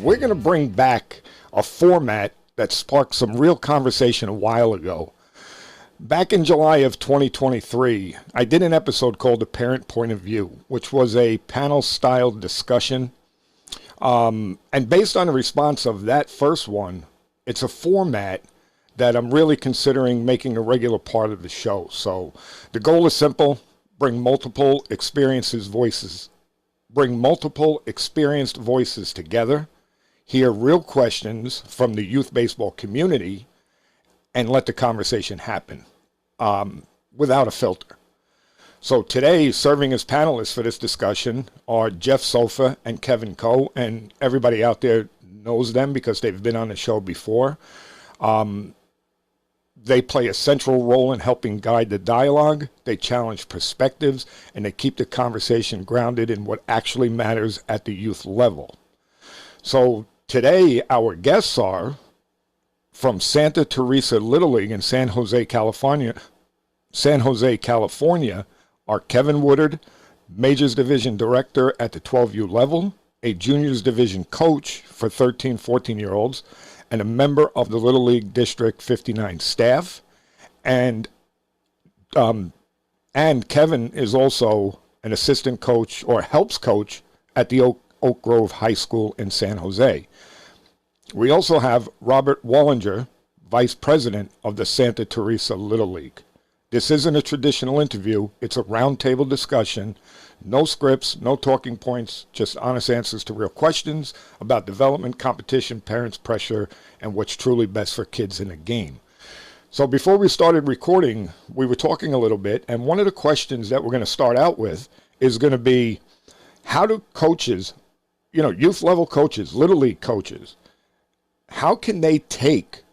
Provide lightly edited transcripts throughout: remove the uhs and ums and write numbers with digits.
we're going to bring back a format that sparked some real conversation a while ago. Back in July of 2023, I did an episode called The Parent Point of View, which was a panel-style discussion. And based on the response of that first one, it's a format that I'm really considering making a regular part of the show. So the goal is simple: bring multiple experienced voices together, hear real questions from the youth baseball community, and let the conversation happen without a filter. So today, serving as panelists for this discussion are Jeff Sopha and Kevin Coe, and everybody out there knows them because they've been on the show before. They play a central role in helping guide the dialogue. They challenge perspectives, and they keep the conversation grounded in what actually matters at the youth level. So today, our guests are from Santa Teresa Little League in San Jose, California, are Kevin Woodard, Majors Division Director at the 12U level, a Juniors Division coach for 13, 14-year-olds, and a member of the Little League District 59 staff. And Kevin is also an assistant coach or helps coach at the Oak Grove High School in San Jose. We also have Robert Wallinger, Vice President of the Santa Teresa Little League. This isn't a traditional interview. It's a roundtable discussion. No scripts, no talking points, just honest answers to real questions about development, competition, parents' pressure, and what's truly best for kids in a game. So before we started recording, we were talking a little bit, and one of the questions that we're going to start out with is going to be, how do coaches, youth level coaches, Little League coaches, how can they take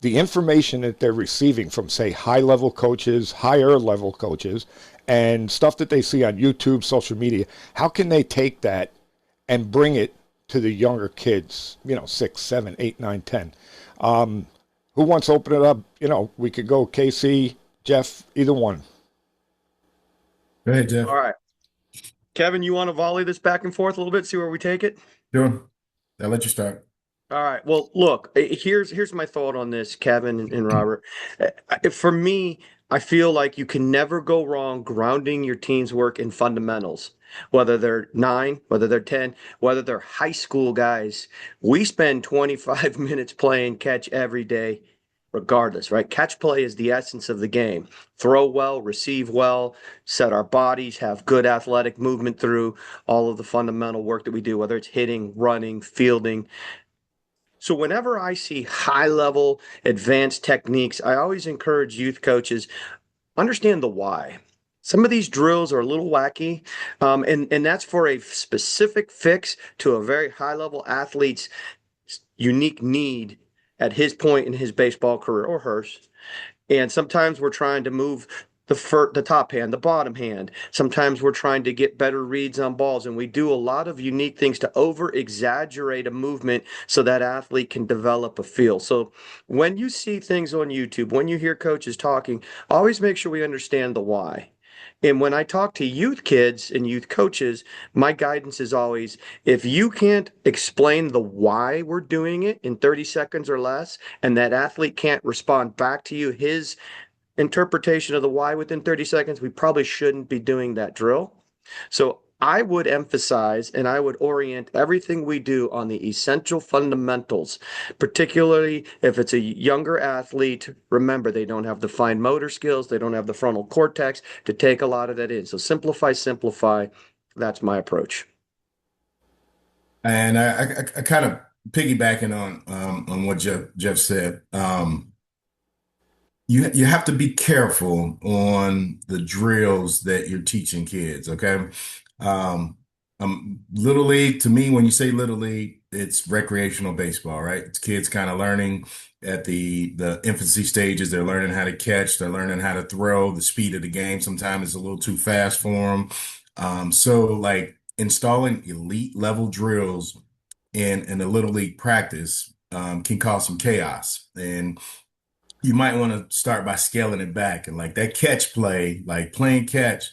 the information that they're receiving from, say, high-level coaches, higher-level coaches, and stuff that they see on YouTube, social media, how can they take that and bring it to the younger kids, 6, 7, 8, 9, 10? Who wants to open it up? We could go KC, Jeff, either one. Go ahead, Jeff. All right. Kevin, you want to volley this back and forth a little bit, see where we take it? Sure. I'll let you start. All right. Well, look, here's my thought on this, Kevin and Robert. For me, I feel like you can never go wrong grounding your team's work in fundamentals. Whether they're 9, whether they're 10, whether they're high school guys, we spend 25 minutes playing catch every day, regardless, right? Catch play is the essence of the game. Throw well, receive well, set our bodies, have good athletic movement through all of the fundamental work that we do, whether it's hitting, running, fielding. So whenever I see high-level advanced techniques, I always encourage youth coaches, understand the why. Some of these drills are a little wacky, and that's for a specific fix to a very high-level athlete's unique need at his point in his baseball career or hers. And sometimes we're trying to move the top hand, the bottom hand. Sometimes we're trying to get better reads on balls, and we do a lot of unique things to over-exaggerate a movement so that athlete can develop a feel. So when you see things on YouTube, when you hear coaches talking, always make sure we understand the why. And when I talk to youth kids and youth coaches, my guidance is always, if you can't explain the why we're doing it in 30 seconds or less, and that athlete can't respond back to you his interpretation of the why within 30 seconds, we probably shouldn't be doing that drill. So I would emphasize and I would orient everything we do on the essential fundamentals, particularly if it's a younger athlete. Remember, they don't have the fine motor skills. They don't have the frontal cortex to take a lot of that in. So simplify. That's my approach. And I kind of piggybacking on what Jeff said. You have to be careful on the drills that you're teaching kids, okay? Little League, to me, when you say Little League, it's recreational baseball, right? It's kids kind of learning at the infancy stages. They're learning how to catch. They're learning how to throw. The speed of the game sometimes is a little too fast for them. So like installing elite level drills in a Little League practice can cause some chaos. And you might want to start by scaling it back. And like that catch play, like playing catch,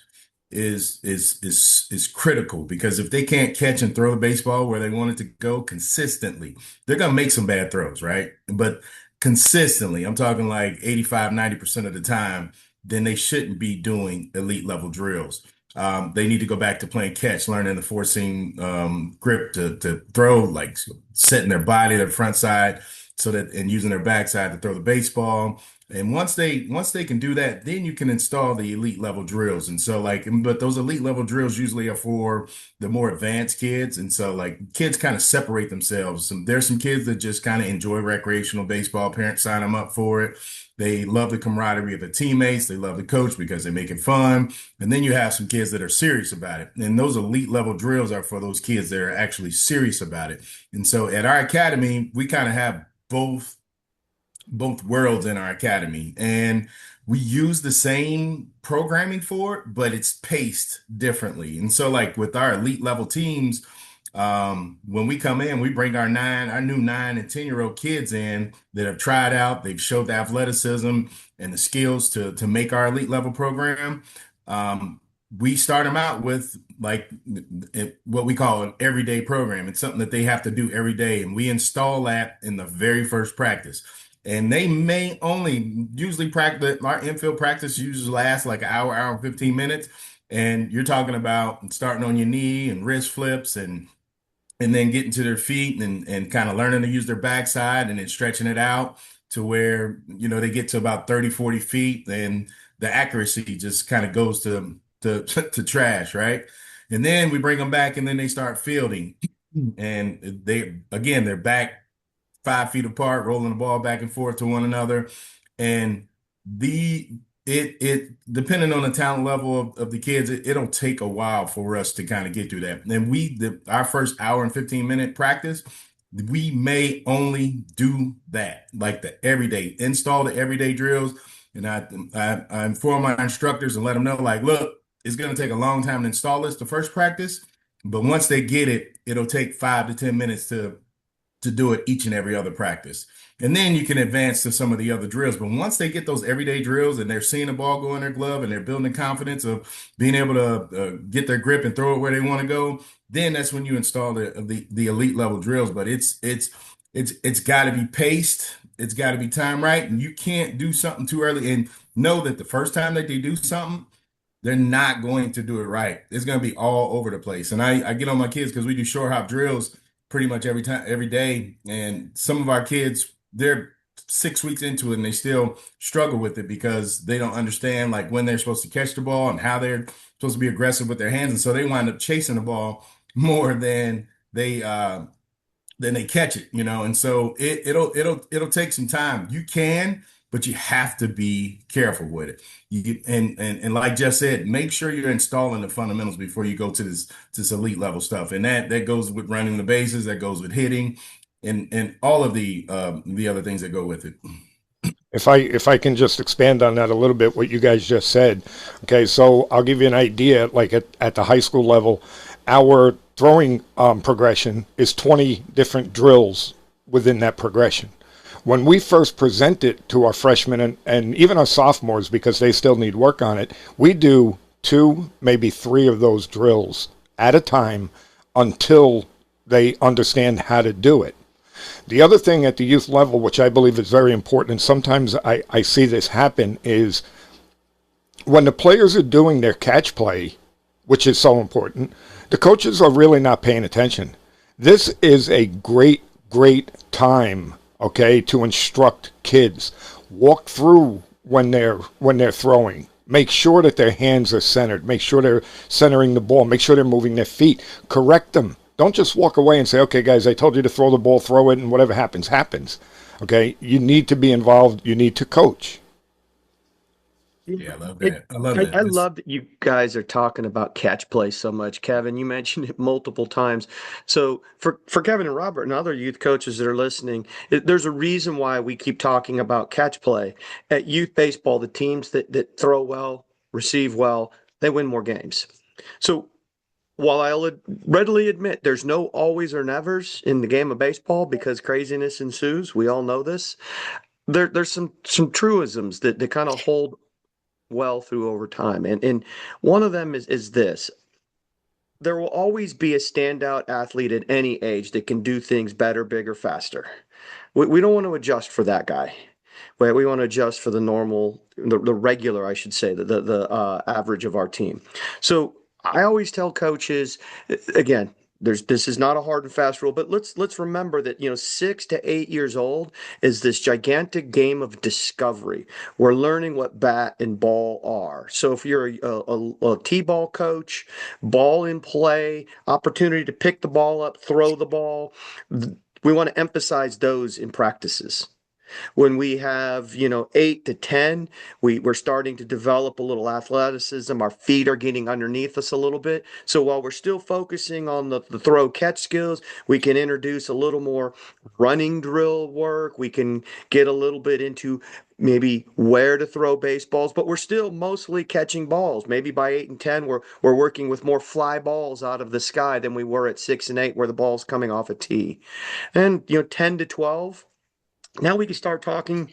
is critical, because if they can't catch and throw the baseball where they want it to go consistently, they're gonna make some bad throws, right? But consistently, I'm talking like 85, 90% of the time, then they shouldn't be doing elite level drills. They need to go back to playing catch, learning the four seam grip to throw, like setting their body to the front side so that, and using their backside to throw the baseball. And once they can do that, then you can install the elite level drills. And so like, but those elite level drills usually are for the more advanced kids. And so like kids kind of separate themselves. There's some kids that just kind of enjoy recreational baseball. Parents sign them up for it. They love the camaraderie of the teammates. They love the coach because they make it fun. And then you have some kids that are serious about it. And those elite level drills are for those kids that are actually serious about it. And so at our academy, we kind of have both worlds in our academy, and we use the same programming for it, but it's paced differently. And so like with our elite level teams, when we come in, we bring our new 9 and 10-year-old kids in that have tried out, they've showed the athleticism and the skills to make our elite level program. We start them out with like what we call an everyday program. It's something that they have to do every day, and we install that in the very first practice. And they may only usually practice, our infield practice usually lasts like an hour and 15 minutes. And you're talking about starting on your knee and wrist flips and then getting to their feet and kind of learning to use their backside and then stretching it out to where, they get to about 30, 40 feet. And the accuracy just kind of goes to trash, right? And then we bring them back and then they start fielding. And they're back 5 feet apart, rolling the ball back and forth to one another. And it depending on the talent level of the kids, it'll take a while for us to kind of get through that. And our first hour and 15-minute practice, we may only do that, like the everyday, install the everyday drills. And I inform my instructors and let them know, like, look, it's going to take a long time to install this the first practice, but once they get it, it'll take 5 to 10 minutes to do it each and every other practice. And then you can advance to some of the other drills. But once they get those everyday drills and they're seeing the ball go in their glove and they're building confidence of being able to get their grip and throw it where they want to go, then that's when you install the elite level drills. But it's got to be paced. It's got to be timed right. And you can't do something too early. And know that the first time that they do something, they're not going to do it right. It's going to be all over the place. And I get on my kids because we do short hop drills pretty much every day. And some of our kids, they're 6 weeks into it and they still struggle with it because they don't understand like when they're supposed to catch the ball and how they're supposed to be aggressive with their hands. And so they wind up chasing the ball more than they catch it, And so it'll take some time. You can, but you have to be careful with it. And like Jeff said, make sure you're installing the fundamentals before you go to this elite level stuff. And that goes with running the bases, that goes with hitting, and all of the other things that go with it. If I can just expand on that a little bit, what you guys just said. Okay, so I'll give you an idea. Like at the high school level, our throwing progression is 20 different drills within that progression. When we first present it to our freshmen and even our sophomores, because they still need work on it, we do 2, maybe 3 of those drills at a time until they understand how to do it. The other thing at the youth level, which I believe is very important, and sometimes I see this happen, is when the players are doing their catch play, which is so important, the coaches are really not paying attention. This is a great time, okay, to instruct kids. Walk through when they're throwing. Make sure that their hands are centered. Make sure they're centering the ball. Make sure they're moving their feet. Correct them. Don't just walk away and say, okay, guys, I told you to throw the ball, throw it, and whatever happens, happens. Okay? You need to be involved. You need to coach. Yeah, I love that. I love that. I love that you guys are talking about catch play so much. Kevin, you mentioned it multiple times. So for Kevin and Robert and other youth coaches that are listening, there's a reason why we keep talking about catch play. At youth baseball, the teams that throw well, receive well, they win more games. So while I'll readily admit there's no always or nevers in the game of baseball because craziness ensues, we all know this. There's some truisms that kind of hold well through over time. And one of them is this. There will always be a standout athlete at any age that can do things better, bigger, faster. We don't want to adjust for that guy. We want to adjust for the normal, the regular, I should say, the average of our team. So I always tell coaches, again, this is not a hard and fast rule, but let's remember that 6 to 8 years old is this gigantic game of discovery. We're learning what bat and ball are. So if you're a t-ball coach, ball in play, opportunity to pick the ball up, throw the ball, we want to emphasize those in practices. When we have 8 to 10, we're starting to develop a little athleticism. Our feet are getting underneath us a little bit. So while we're still focusing on the throw catch skills, we can introduce a little more running drill work. We can get a little bit into maybe where to throw baseballs, but we're still mostly catching balls. Maybe by 8 and 10, we're working with more fly balls out of the sky than we were at 6 and 8, where the ball's coming off a tee. And 10 to 12, now we can start talking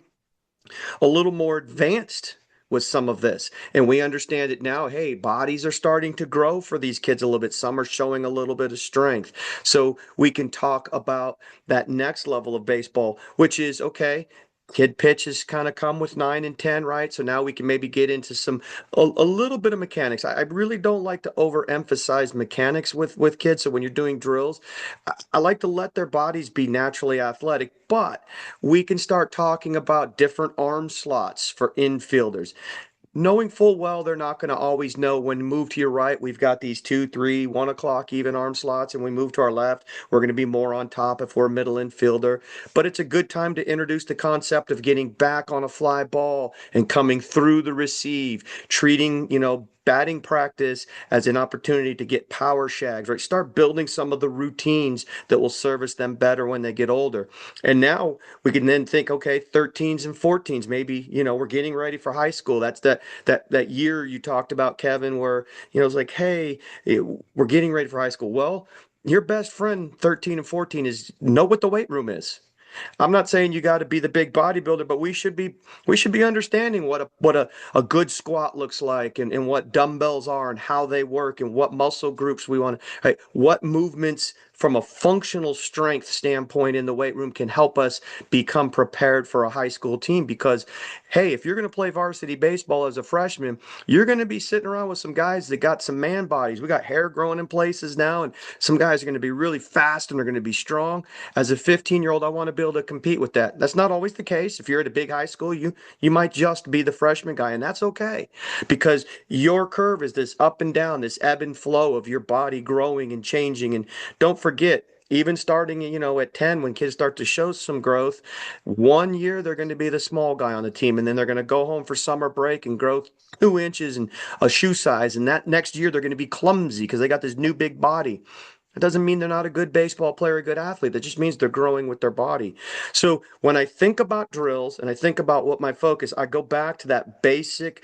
a little more advanced with some of this. And we understand it now. Hey, bodies are starting to grow for these kids a little bit. Some are showing a little bit of strength. So we can talk about that next level of baseball, which is okay. Kid pitch has kind of come with 9 and 10, right? So now we can maybe get into a little bit of mechanics. I really don't like to overemphasize mechanics with kids. So when you're doing drills, I like to let their bodies be naturally athletic, but we can start talking about different arm slots for infielders, knowing full well they're not going to always know when to move to your right. We've got these 2, 3, 1 o'clock even arm slots, and we move to our left, we're going to be more on top if we're a middle infielder. But it's a good time to introduce the concept of getting back on a fly ball and coming through the receive, treating batting practice as an opportunity to get power shags, right? Start building some of the routines that will service them better when they get older. And now we can then think, okay, 13s and 14s, maybe, we're getting ready for high school. That's that year you talked about, Kevin, where, it's like, hey, we're getting ready for high school. Well, your best friend, 13 and 14, is know what the weight room is. I'm not saying you got to be the big bodybuilder, but we should be understanding what a good squat looks like, and what dumbbells are and how they work and what muscle groups we want to, right, what movements from a functional strength standpoint in the weight room can help us become prepared for a high school team. Because, hey, if you're going to play varsity baseball as a freshman, you're going to be sitting around with some guys that got some man bodies. We got hair growing in places now, and some guys are going to be really fast and they're going to be strong. As a 15-year-old, I want to be able to compete with that. That's not always the case. If you're at a big high school, you might just be the freshman guy, and that's okay, because your curve is this up and down, this ebb and flow of your body growing and changing. And don't forget, even starting at 10, when kids start to show some growth, one year they're going to be the small guy on the team, and then they're going to go home for summer break and grow 2 inches and a shoe size, and that next year they're going to be clumsy because they got this new big body. It doesn't mean they're not a good baseball player, a good athlete. That just means they're growing with their body. So when I think about drills and I think about what my focus, I go back to that basic,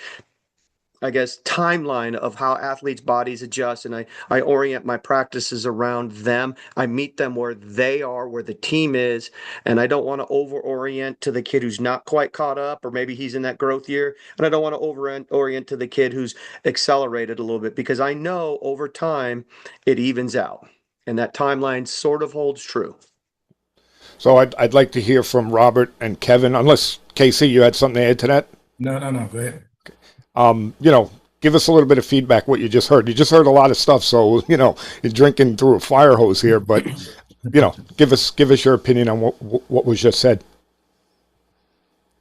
I guess, timeline of how athletes' bodies adjust, and I orient my practices around them. I meet them where they are, where the team is, and I don't want to over orient to the kid who's not quite caught up, or maybe he's in that growth year, and I don't want to over orient to the kid who's accelerated a little bit, because I know over time it evens out, and that timeline sort of holds true. So I'd like to hear from Robert and Kevin, unless Casey, you had something to add to that. No. Go ahead. Give us a little bit of feedback what you just heard. You just heard a lot of stuff, so you're drinking through a fire hose here. But give us your opinion on what was just said.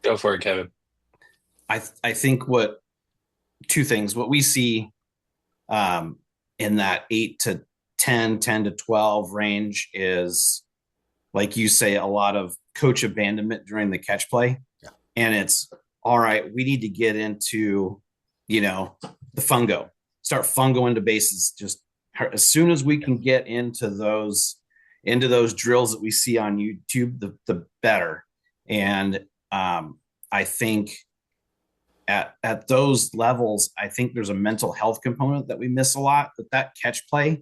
Go for it, Kevin. I think two things. What we see in that 8 to 10, 10 to 12 range is, like you say, a lot of coach abandonment during the catch play. Yeah. And it's, all right, we need to get into, the fungo, start fungo into bases. Just as soon as we can get into those drills that we see on YouTube, the better. And I think at those levels, I think there's a mental health component that we miss a lot. But that catch play,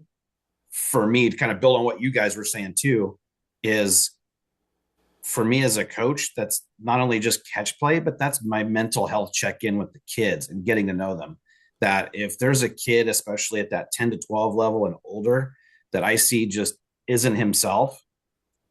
for me, to kind of build on what you guys were saying too, is for me as a coach, that's not only just catch play, but that's my mental health check in with the kids and getting to know them. That if there's a kid, especially at that 10 to 12 level and older, that I see just isn't himself,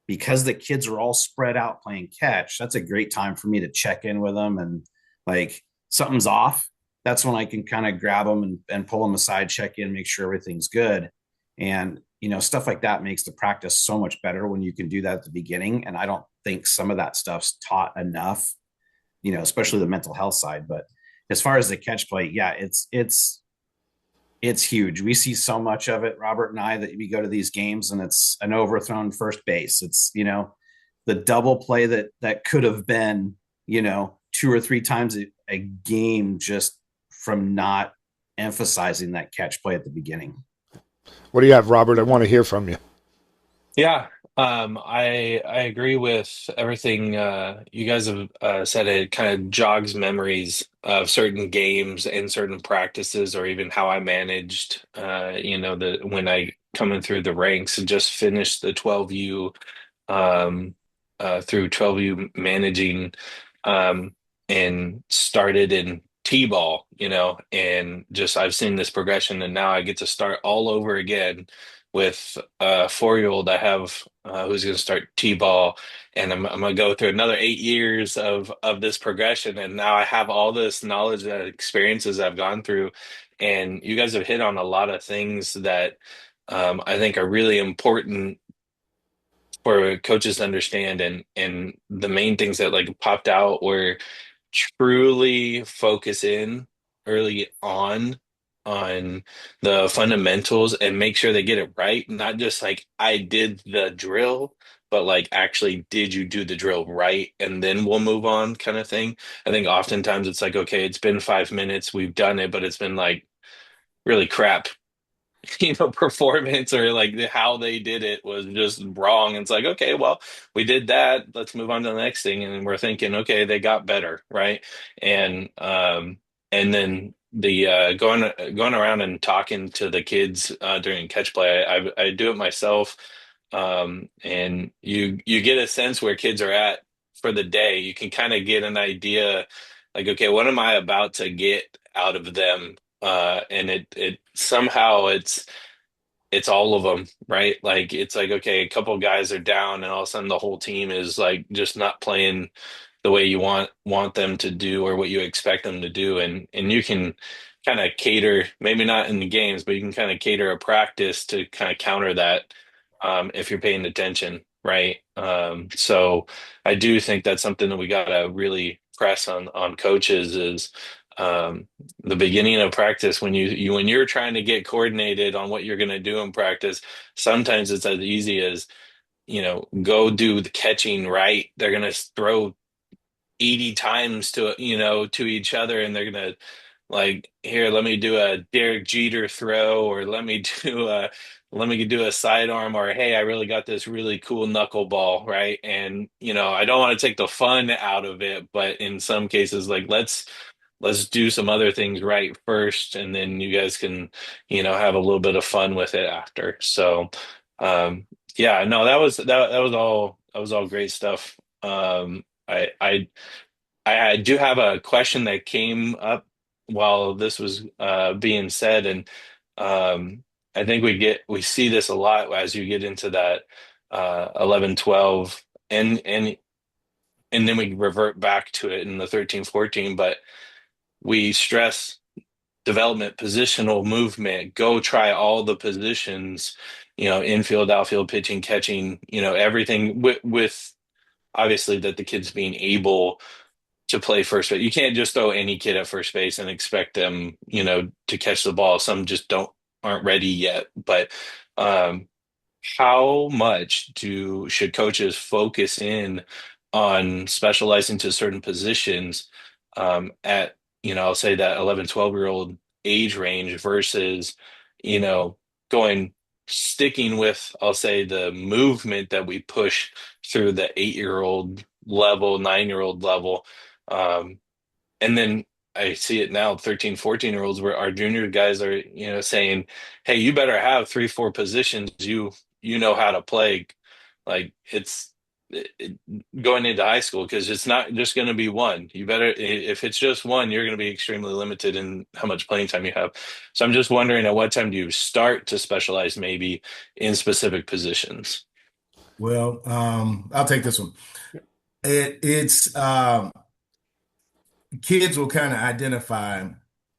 because the kids are all spread out playing catch, that's a great time for me to check in with them. And like something's off, that's when I can kind of grab them and pull them aside, check in, make sure everything's good. And, stuff like that makes the practice so much better when you can do that at the beginning. And I don't think some of that stuff's taught enough, especially the mental health side. But as far as the catch play, yeah, it's huge. We see so much of it, Robert and I, that we go to these games and it's an overthrown first base. It's, the double play that could have been, 2 or 3 times a game, just from not emphasizing that catch play at the beginning. What do you have, Robert? I want to hear from you. Yeah, I agree with everything you guys have said. It kind of jogs memories of certain games and certain practices, or even how I managed, when I coming through the ranks and just finished the 12U, through 12U managing, and started in T-ball, and just I've seen this progression, and now I get to start all over again with a 4-year-old I have, who's going to start T-ball, and I'm going to go through another 8 years of this progression, and now I have all this knowledge and experiences I've gone through, and you guys have hit on a lot of things that I think are really important for coaches to understand, and the main things that like popped out were truly focus in early on the fundamentals and make sure they get it right. Not just like I did the drill, but like actually did you do the drill right? And then we'll move on kind of thing. I think oftentimes it's like, okay, it's been 5 minutes, we've done it, but it's been like really crap, performance, or like how they did it was just wrong. It's like, okay, well, we did that. Let's move on to the next thing. And we're thinking, okay, they got better, right? And then the going around and talking to the kids during catch play, I do it myself. And you get a sense where kids are at for the day. You can kind of get an idea, like, okay, what am I about to get out of them? And it somehow it's all of them, right? Like it's like, okay, a couple of guys are down, and all of a sudden the whole team is like just not playing the way you want them to do, or what you expect them to do, and you can kind of cater, maybe not in the games, but you can kind of cater a practice to kind of counter that, if you're paying attention, right? So I do think that's something that we gotta really press on coaches is, the beginning of practice, when when you're trying to get coordinated on what you're going to do in practice, sometimes it's as easy as, go do the catching right. They're going to throw 80 times to each other, and they're going to like, here, let me do a Derek Jeter throw, or let me do a sidearm, or hey, I really got this really cool knuckleball, right? And I don't want to take the fun out of it, but in some cases, like let's do some other things right first, and then you guys can have a little bit of fun with it after. So yeah, no, that was all great stuff. I do have a question that came up while this was being said, and I think we see this a lot as you get into that 11, 12, and then we revert back to it in the 13, 14, but we stress development, positional movement, go try all the positions, infield, outfield, pitching, catching, everything with obviously that the kid's being able to play first base. You can't just throw any kid at first base and expect them, to catch the ball. Some just aren't ready yet. But how much should coaches focus in on specializing to certain positions, at, I'll say that 11, 12-year-old age range versus, you know, going sticking with, I'll say, the movement that we push through the 8-year-old level, 9-year-old level. And then I see it now, 13, 14-year-olds, where our junior guys are, saying, hey, you better have 3, 4 positions you know how to play. Like going into high school, because it's not just going to be one. You better, if it's just one, you're going to be extremely limited in how much playing time you have. So I'm just wondering, at what time do you start to specialize maybe in specific positions? Well, I'll take this one. It's kids will kind of identify,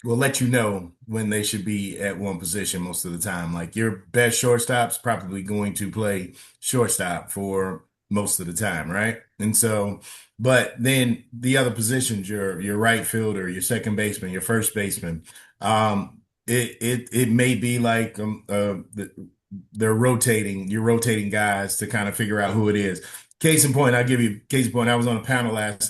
will let you know when they should be at one position most of the time. Like your best shortstop's probably going to play shortstop for most of the time, right? And so, but then the other positions, your right fielder, your second baseman, your first baseman, it may be like they're rotating, you're rotating guys to kind of figure out who it is. Case in point, I'll give you case in point. I was on a panel last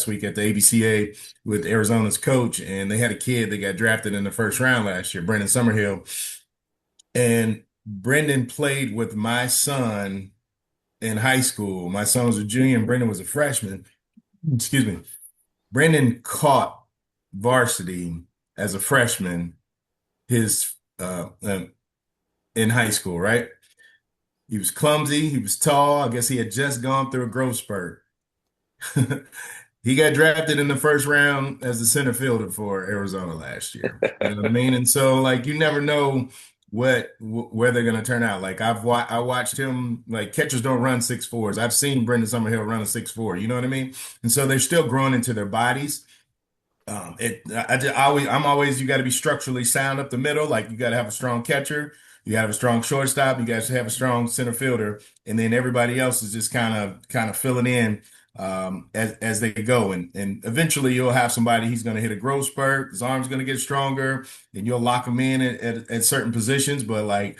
week at the ABCA with Arizona's coach, and they had a kid that got drafted in the first round last year, Brendan Summerhill. And Brendan played with my son in high school. My son was a junior and Brendan was a freshman. Excuse me. Brendan caught varsity as a freshman his in high school, right? He was clumsy. He was tall. I guess he had just gone through a growth spurt. He got drafted in the first round as the center fielder for Arizona last year. You know what I mean? And so, like, you never know where they're going to turn out. Like, I watched him, like, catchers don't run 6'4s. I've seen Brendan Summerhill run a 6'4. You know what I mean? And so they're still growing into their bodies. I'm always, you got to be structurally sound up the middle. Like, you got to have a strong catcher. You got to have a strong shortstop. You guys have a strong center fielder, and then everybody else is just kind of filling in as they go. And eventually, you'll have somebody. He's going to hit a growth spurt. His arm's going to get stronger, and you'll lock him in at certain positions. But like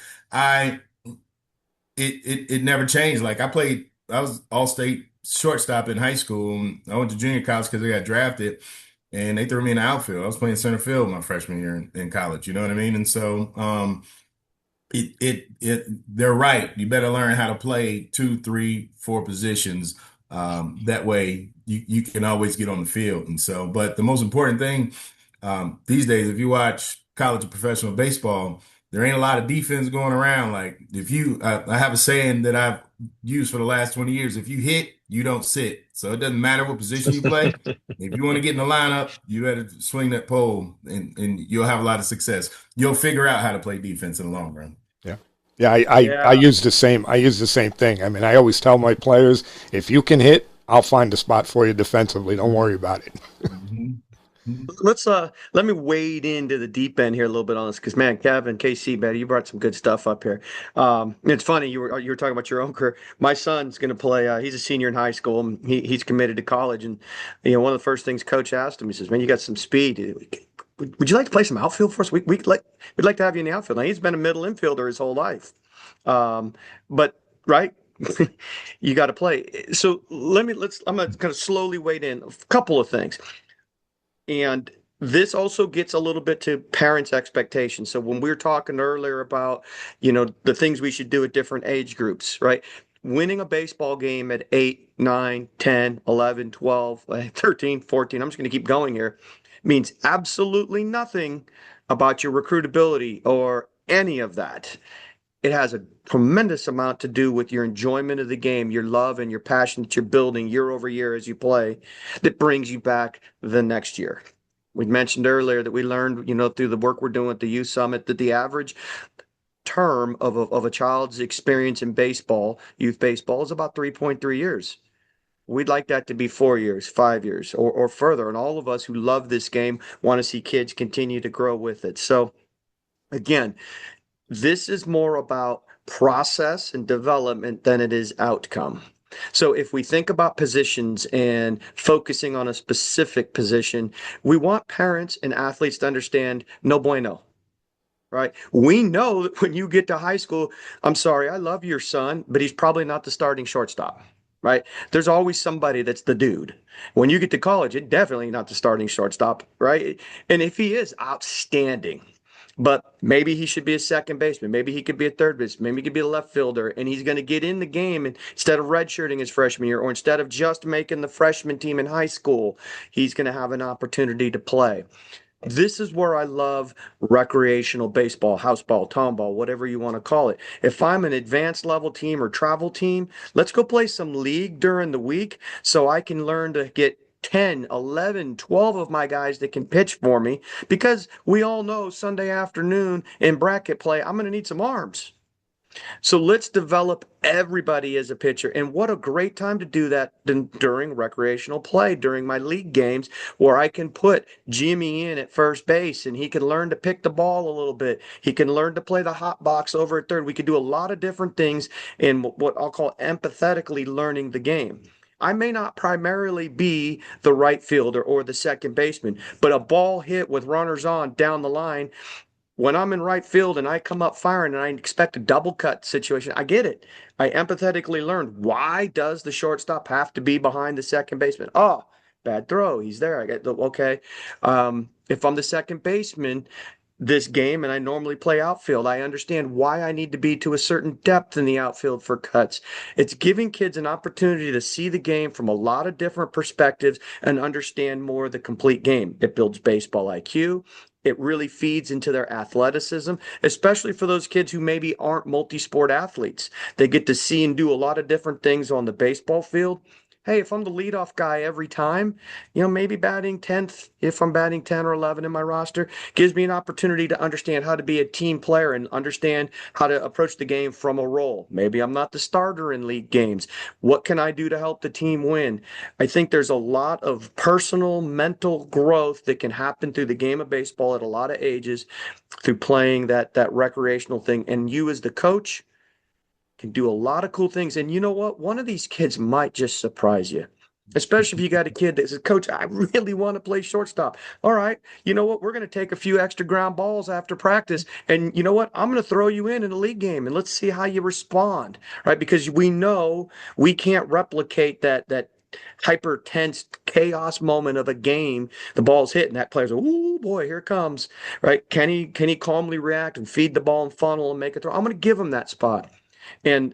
it never changed. Like I was all-state shortstop in high school. I went to junior college because I got drafted, and they threw me in the outfield. I was playing center field my freshman year in college. You know what I mean? And so. They're right. You better learn how to play 2, 3, 4 positions. That way you can always get on the field. And so, but the most important thing these days, if you watch college and professional baseball, there ain't a lot of defense going around. Like I have a saying that I've used for the last 20 years. If you hit, you don't sit. So it doesn't matter what position you play. If you want to get in the lineup, you better swing that pole and you'll have a lot of success. You'll figure out how to play defense in the long run. Yeah, I use the same. I use the same thing. I mean, I always tell my players, if you can hit, I'll find a spot for you defensively. Don't worry about it. Let me wade into the deep end here a little bit on this, because man, Kevin, KC, man, you brought some good stuff up here. It's funny you were talking about your own career. My son's going to play. He's a senior in high school. And he's committed to college, and one of the first things coach asked him, he says, "Man, you got some speed. Would you like to play some outfield for us? We'd like to have you in the outfield." Now, he's been a middle infielder his whole life, but right. You got to play. So I'm gonna kind of slowly wade in a couple of things. And this also gets a little bit to parents' expectations. So when we were talking earlier about, the things we should do at different age groups, right? Winning a baseball game at 8, 9, 10, 11, 12, 13, 14, I'm just going to keep going here, means absolutely nothing about your recruitability or any of that. It has a tremendous amount to do with your enjoyment of the game, your love and your passion that you're building year over year as you play, that brings you back the next year. We mentioned earlier that we learned, through the work we're doing at the Youth Summit, that the average term of a child's experience in baseball, youth baseball, is about 3.3 years. We'd like that to be 4 years, 5 years, or further. And all of us who love this game want to see kids continue to grow with it. So again, this is more about process and development than it is outcome. So if we think about positions and focusing on a specific position, we want parents and athletes to understand no bueno, right? We know that when you get to high school, I'm sorry, I love your son, but he's probably not the starting shortstop, right? There's always somebody that's the dude. When you get to college, it's definitely not the starting shortstop, right? And if he is, outstanding. But maybe he should be a second baseman. Maybe he could be a third baseman. Maybe he could be a left fielder, and he's going to get in the game instead of redshirting his freshman year, or instead of just making the freshman team in high school, he's going to have an opportunity to play. This is where I love recreational baseball, house ball, town ball, whatever you want to call it. If I'm an advanced level team or travel team, let's go play some league during the week so I can learn to get 10, 11, 12 of my guys that can pitch for me, because we all know Sunday afternoon in bracket play, I'm going to need some arms. So let's develop everybody as a pitcher. And what a great time to do that during recreational play, during my league games, where I can put Jimmy in at first base and he can learn to pick the ball a little bit. He can learn to play the hot box over at third. We could do a lot of different things in what I'll call empathetically learning the game. I may not primarily be the right fielder or the second baseman, but a ball hit with runners on down the line, when I'm in right field and I come up firing and I expect a double cut situation, I get it. I empathetically learned, why does the shortstop have to be behind the second baseman? Oh, bad throw. He's there. I get the okay. If I'm the second baseman this game and I normally play outfield, I understand why I need to be to a certain depth in the outfield for cuts. It's giving kids an opportunity to see the game from a lot of different perspectives and understand more of the complete game. It builds baseball IQ. It really feeds into their athleticism, especially for those kids who maybe aren't multi-sport athletes. They get to see and do a lot of different things on the baseball field. Hey, if I'm the leadoff guy every time, maybe batting 10th, if I'm batting 10 or 11 in my roster, gives me an opportunity to understand how to be a team player and understand how to approach the game from a role. Maybe I'm not the starter in league games. What can I do to help the team win? I think there's a lot of personal, mental growth that can happen through the game of baseball at a lot of ages through playing that recreational thing. And you as the coach can do a lot of cool things. And you know what? One of these kids might just surprise you, especially if you got a kid that says, Coach, I really want to play shortstop. All right. You know what? We're going to take a few extra ground balls after practice. And you know what? I'm going to throw you in a league game and let's see how you respond. Right. Because we know we can't replicate that hyper tense chaos moment of a game. The ball's hit and that player's like, oh boy, here it comes. Right. Can he calmly react and feed the ball and funnel and make a throw? I'm going to give him that spot. And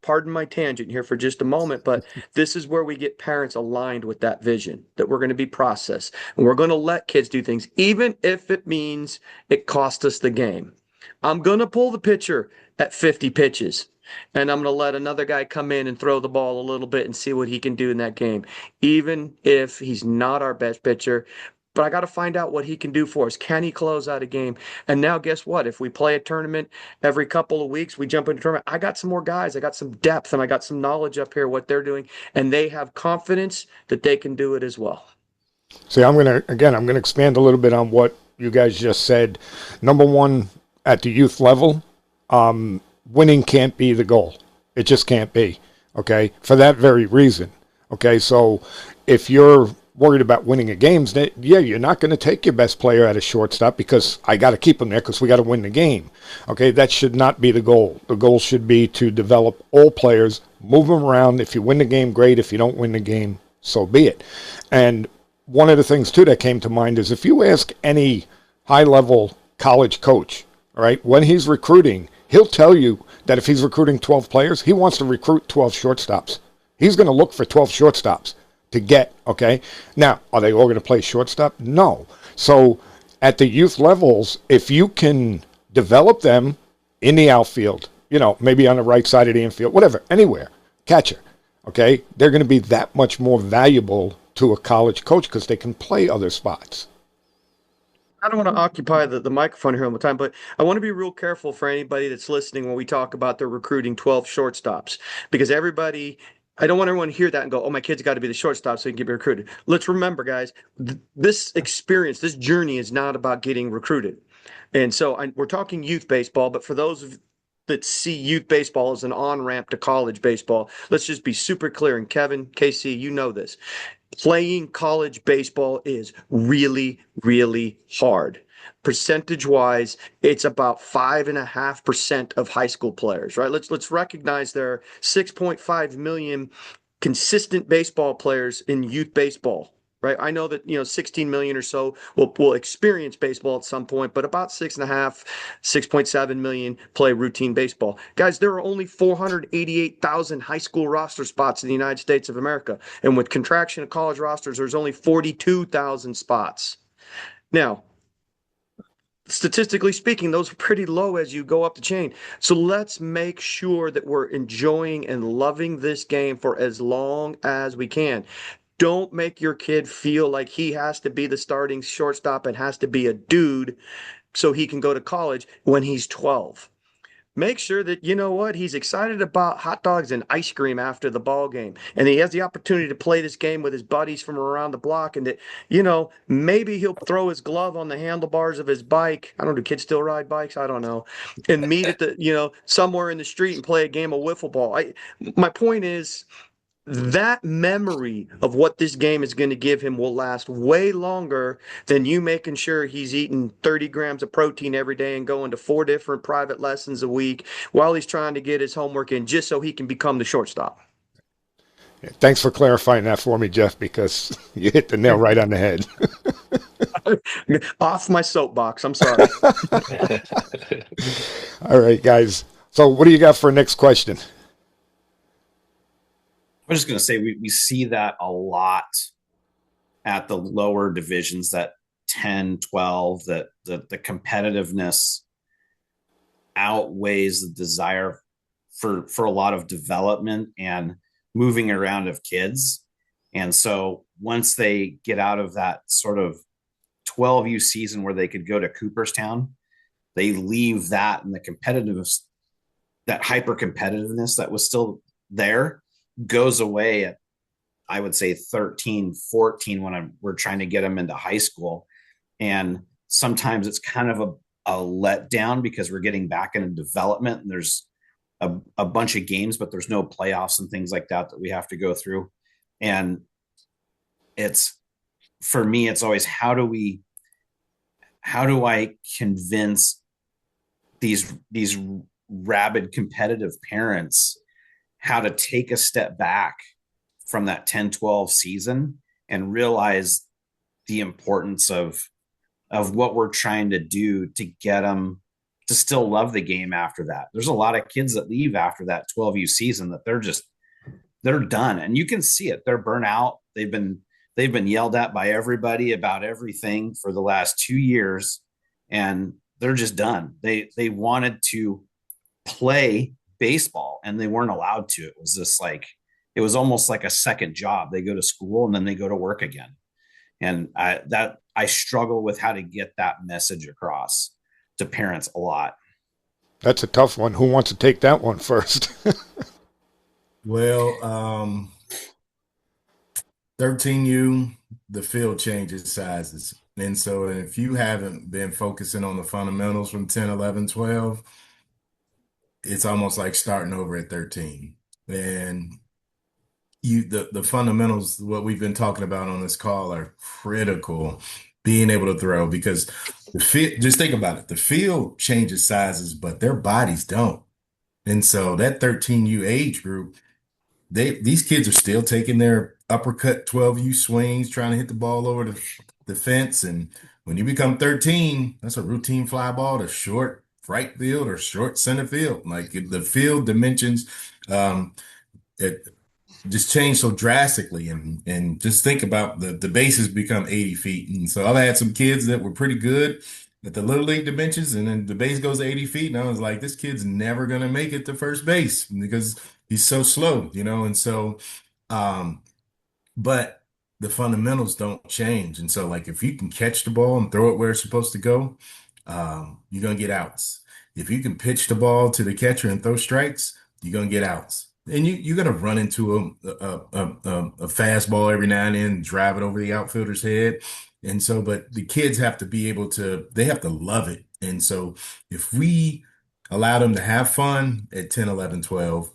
pardon my tangent here for just a moment, but this is where we get parents aligned with that vision that we're going to be processed and we're going to let kids do things, even if it means it costs us the game. I'm going to pull the pitcher at 50 pitches and I'm going to let another guy come in and throw the ball a little bit and see what he can do in that game, even if he's not our best pitcher. But I got to find out what he can do for us. Can he close out a game? And now guess what? If we play a tournament every couple of weeks, we jump into a tournament. I got some more guys. I got some depth and I got some knowledge up here, what they're doing. And they have confidence that they can do it as well. See, I'm going to expand a little bit on what you guys just said. Number one, at the youth level, winning can't be the goal. It just can't be. Okay. For that very reason. Okay. So if you're worried about winning a games, you're not going to take your best player at a shortstop because I got to keep him there because we got to win the game. Okay, that should not be the goal. The goal should be to develop all players, move them around. If you win the game, great. If you don't win the game, so be it. And one of the things, too, that came to mind is if you ask any high-level college coach, all right, when he's recruiting, he'll tell you that if he's recruiting 12 players, he wants to recruit 12 shortstops. He's going to look for 12 shortstops to get, okay? Now, are they all going to play shortstop? No. So at the youth levels, if you can develop them in the outfield, maybe on the right side of the infield, whatever, anywhere, catcher, okay? They're going to be that much more valuable to a college coach because they can play other spots. I don't want to occupy the microphone here all the time, but I want to be real careful for anybody that's listening when we talk about their recruiting 12 shortstops, because I don't want everyone to hear that and go, oh, my kid's got to be the shortstop so he can get recruited. Let's remember, guys, this experience, this journey is not about getting recruited. And so we're talking youth baseball, but for those that see youth baseball as an on-ramp to college baseball, let's just be super clear. And Kevin, KC, you know this. Playing college baseball is really, really hard. Percentage-wise, it's about 5.5% of high school players, right? Let's recognize there are 6.5 million consistent baseball players in youth baseball, right? I know that 16 million or so will experience baseball at some point, but about 6.7 million play routine baseball. Guys, there are only 488,000 high school roster spots in the United States of America, and with contraction of college rosters, there's only 42,000 spots. Now, statistically speaking, those are pretty low as you go up the chain. So let's make sure that we're enjoying and loving this game for as long as we can. Don't make your kid feel like he has to be the starting shortstop and has to be a dude so he can go to college when he's 12. Make sure that, you know what, he's excited about hot dogs and ice cream after the ball game, and he has the opportunity to play this game with his buddies from around the block, and that, maybe he'll throw his glove on the handlebars of his bike. I don't know, do kids still ride bikes? I don't know. And meet at the, somewhere in the street and play a game of wiffle ball. My point is, that memory of what this game is going to give him will last way longer than you making sure he's eating 30 grams of protein every day and going to 4 different private lessons a week while he's trying to get his homework in just so he can become the shortstop. Thanks for clarifying that for me, Jeff, because you hit the nail right on the head. Off my soapbox. I'm sorry. All right, guys. So what do you got for next question? I was just going to say we see that a lot at the lower divisions, that 10, 12, that the competitiveness outweighs the desire for a lot of development and moving around of kids. And so once they get out of that sort of 12U season where they could go to Cooperstown, they leave that, and the competitiveness, that hyper competitiveness that was still there, goes away at, I would say, 13, 14 when we're trying to get them into high school. And sometimes it's kind of a letdown because we're getting back into development and there's a bunch of games, but there's no playoffs and things like that we have to go through. And for me, it's always, how do I convince these rabid competitive parents how to take a step back from that 10-12 season and realize the importance of what we're trying to do to get them to still love the game after that. There's a lot of kids that leave after that 12U season that they're done, and you can see it. They're burnt out. They've been yelled at by everybody about everything for the last 2 years, and they're just done. They wanted to play baseball and they weren't allowed to. It was almost like a second job. They go to school and then they go to work again. And I struggle with how to get that message across to parents a lot. That's a tough one. Who wants to take that one first? Well, 13U, the field changes sizes. And so if you haven't been focusing on the fundamentals from 10, 11, 12, it's almost like starting over at 13. And the fundamentals, what we've been talking about on this call, are critical. Being able to throw, because just think about it. The field changes sizes, but their bodies don't. And so that 13U age group, these kids are still taking their uppercut 12U swings, trying to hit the ball over the fence. And when you become 13, that's a routine fly ball to short right field or short center field. Like, the field dimensions, it just changed so drastically. And just think about the bases become 80 feet. And so I've had some kids that were pretty good at the Little League dimensions, and then the base goes to 80 feet. And I was like, this kid's never going to make it to first base because he's so slow, And so, but the fundamentals don't change. And so, like, if you can catch the ball and throw it where it's supposed to go, you're going to get outs. If you can pitch the ball to the catcher and throw strikes, you're going to get outs. And you're going to run into a fastball every now and then and drive it over the outfielder's head. And so, but the kids have to be able to, they have to love it. And so if we allow them to have fun at 10, 11, 12,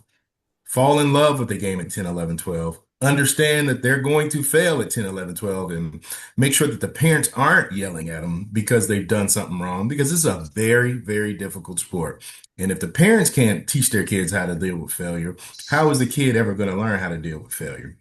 fall in love with the game at 10, 11, 12, understand that they're going to fail at 10, 11, 12, and make sure that the parents aren't yelling at them because they've done something wrong, because this is a very, very difficult sport. And if the parents can't teach their kids how to deal with failure, how is the kid ever going to learn how to deal with failure?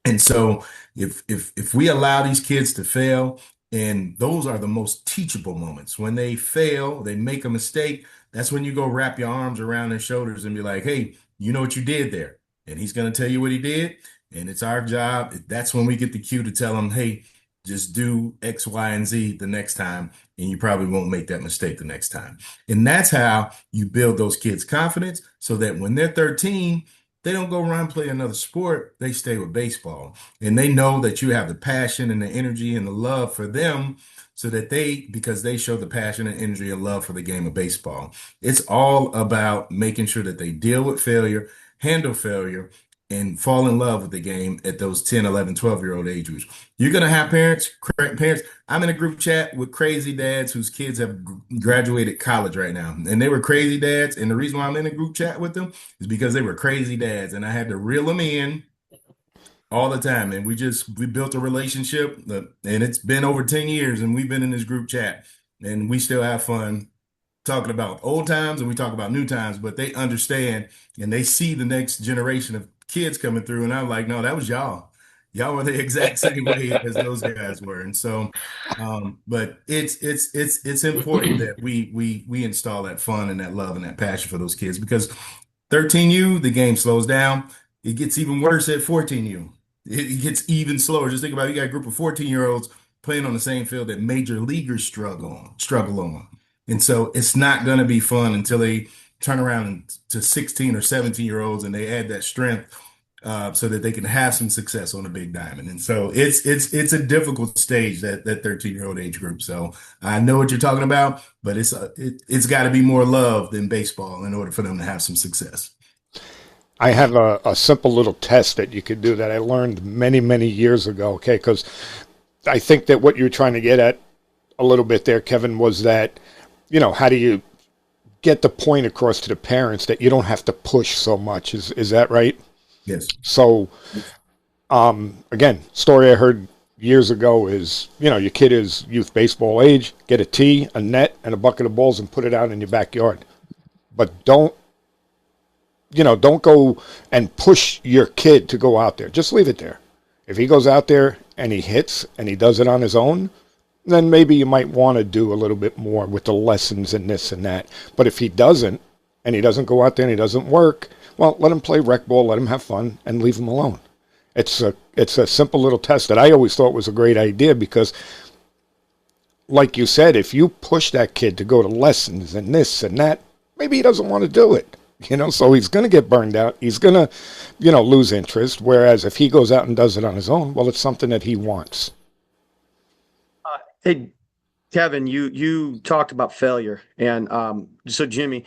And so if we allow these kids to fail, and those are the most teachable moments. When they fail, they make a mistake, that's when you go wrap your arms around their shoulders and be like, hey, you know what you did there? And he's going to tell you what he did. And it's our job. That's when we get the cue to tell them, hey, Just do X, Y, and Z the next time, and you probably won't make that mistake the next time. And that's how you build those kids' confidence so that when they're 13, they don't go around and play another sport. They stay with baseball. And they know that you have the passion and the energy and the love for them so that because they show the passion and energy and love for the game of baseball. It's all about making sure that they deal with failure, handle failure, and fall in love with the game at those 10, 11, 12-year-old age groups. You're going to have parents. I'm in a group chat with crazy dads whose kids have graduated college right now. And they were crazy dads. And the reason why I'm in a group chat with them is because they were crazy dads. And I had to reel them in all the time. And we built a relationship, and it's been over 10 years, and we've been in this group chat, and we still have fun talking about old times, and we talk about new times, but they understand and they see the next generation of kids coming through. And I'm like, no, that was y'all. Y'all were the exact same way as those guys were. And so, but it's important that we install that fun and that love and that passion for those kids, because 13U, the game slows down. It gets even worse at 14U. It gets even slower. Just think about it. You got a group of 14-year-olds playing on the same field that major leaguers struggle on. And so it's not going to be fun until they turn around to 16 or 17-year-olds and they add that strength so that they can have some success on a big diamond. And so it's a difficult stage, that 13-year-old age group. So I know what you're talking about, but it's got to be more love than baseball in order for them to have some success. I have a simple little test that you could do that I learned many, many years ago, okay? Because I think that what you're trying to get at a little bit there, Kevin, was that, how do you get the point across to the parents that you don't have to push so much? Is that right? Yes. So, again, story I heard years ago is, your kid is youth baseball age, get a tee, a net, and a bucket of balls and put it out in your backyard. But don't go and push your kid to go out there. Just leave it there. If he goes out there and he hits and he does it on his own, then maybe you might want to do a little bit more with the lessons and this and that. But if he doesn't, and he doesn't go out there and he doesn't work, well, let him play rec ball, let him have fun, and leave him alone. It's a simple little test that I always thought was a great idea, because, like you said, if you push that kid to go to lessons and this and that, maybe he doesn't want to do it. So he's going to get burned out. He's going to, lose interest. Whereas if he goes out and does it on his own, well, it's something that he wants. Hey, Kevin, you talked about failure, and so Jimmy,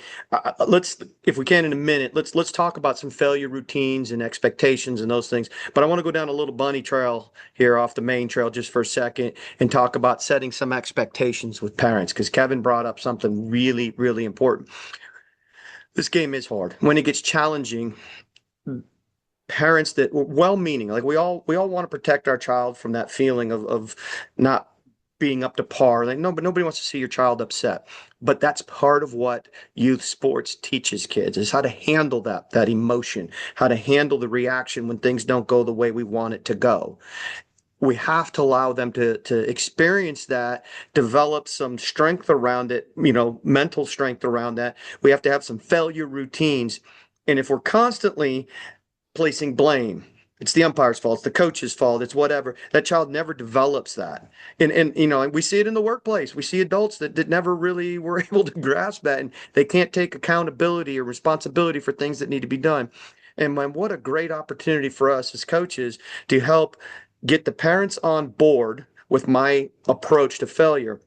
let's, if we can in a minute, let's talk about some failure routines and expectations and those things. But I want to go down a little bunny trail here off the main trail just for a second and talk about setting some expectations with parents, because Kevin brought up something really, really important. This game is hard. When it gets challenging, parents that were well-meaning, like we all want to protect our child from that feeling of not being up to par. Like, no, but nobody wants to see your child upset. But that's part of what youth sports teaches kids, is how to handle that emotion, how to handle the reaction when things don't go the way we want it to go. We have to allow them to experience that, develop some strength around it, mental strength around that. We have to have some failure routines. And if we're constantly placing blame, it's the umpire's fault, it's the coach's fault, it's whatever, that child never develops that. And we see it in the workplace. We see adults that never really were able to grasp that, and they can't take accountability or responsibility for things that need to be done. And what a great opportunity for us as coaches to help get the parents on board with my approach to failure.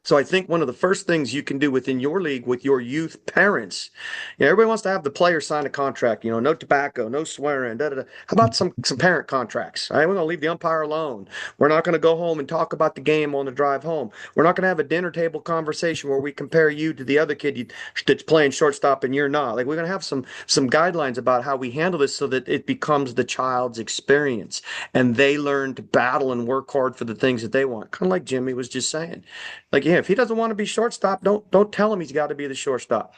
So I think one of the first things you can do within your league with your youth parents, everybody wants to have the player sign a contract, no tobacco, no swearing, da, da, da. How about some parent contracts? All right, we're going to leave the umpire alone. We're not going to go home and talk about the game on the drive home. We're not going to have a dinner table conversation where we compare you to the other kid that's playing shortstop and you're not. Like, we're going to have some guidelines about how we handle this so that it becomes the child's experience and they learn to battle and work hard for the things that they want. Kind of like Jimmy was just saying. Like, if he doesn't want to be shortstop, don't tell him he's got to be the shortstop.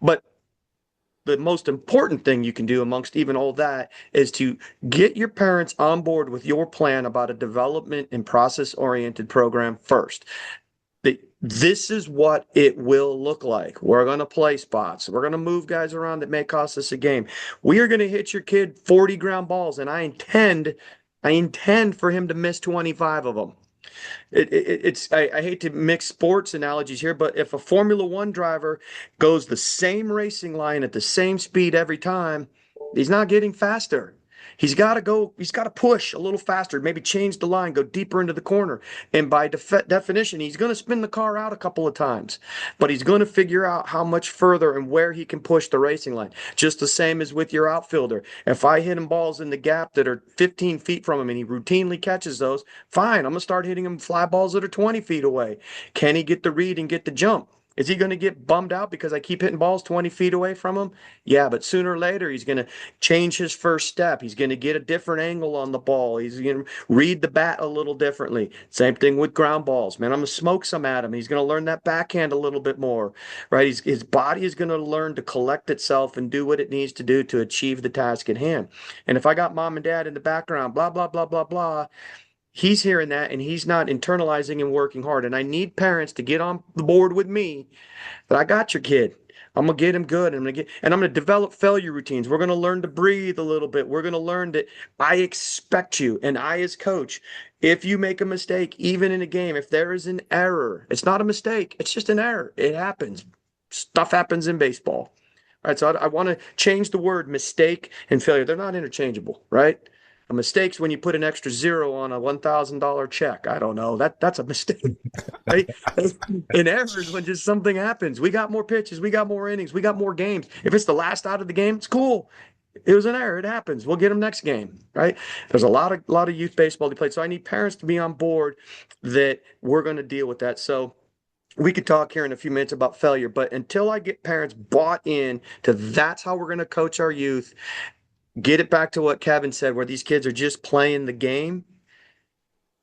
But the most important thing you can do amongst even all that is to get your parents on board with your plan about a development and process-oriented program first. This is what it will look like. We're going to play spots. We're going to move guys around that may cost us a game. We are going to hit your kid 40 ground balls, and I intend for him to miss 25 of them. I hate to mix sports analogies here, but if a Formula One driver goes the same racing line at the same speed every time, he's not getting faster. He's got to push a little faster, maybe change the line, go deeper into the corner. And by definition, he's going to spin the car out a couple of times, but he's going to figure out how much further and where he can push the racing line. Just the same as with your outfielder. If I hit him balls in the gap that are 15 feet from him and he routinely catches those, fine, I'm going to start hitting him fly balls that are 20 feet away. Can he get the read and get the jump? Is he going to get bummed out because I keep hitting balls 20 feet away from him? Yeah, but sooner or later, he's going to change his first step. He's going to get a different angle on the ball. He's going to read the bat a little differently. Same thing with ground balls. Man, I'm going to smoke some at him. He's going to learn that backhand a little bit more, right? His body is going to learn to collect itself and do what it needs to do to achieve the task at hand. And if I got mom and dad in the background, blah, blah, blah, blah, blah, he's hearing that and he's not internalizing and working hard. And I need parents to get on the board with me that I got your kid. I'm gonna get him good. I'm gonna develop failure routines. We're gonna learn to breathe a little bit. We're gonna learn that I expect you, and I as coach, if you make a mistake, even in a game, if there is an error, it's not a mistake, it's just an error. It happens. Stuff happens in baseball. All right, so I want to change the word mistake and failure. They're not interchangeable, right? A mistake's when you put an extra zero on a $1,000 check. I don't know. That's a mistake. Right? An error is when just something happens. We got more pitches. We got more innings. We got more games. If it's the last out of the game, it's cool. It was an error. It happens. We'll get them next game. Right? There's a lot of youth baseball to play. So I need parents to be on board that we're going to deal with that. So we could talk here in a few minutes about failure, but until I get parents bought in to that's how we're going to coach our youth, get it back to what Kevin said, where these kids are just playing the game,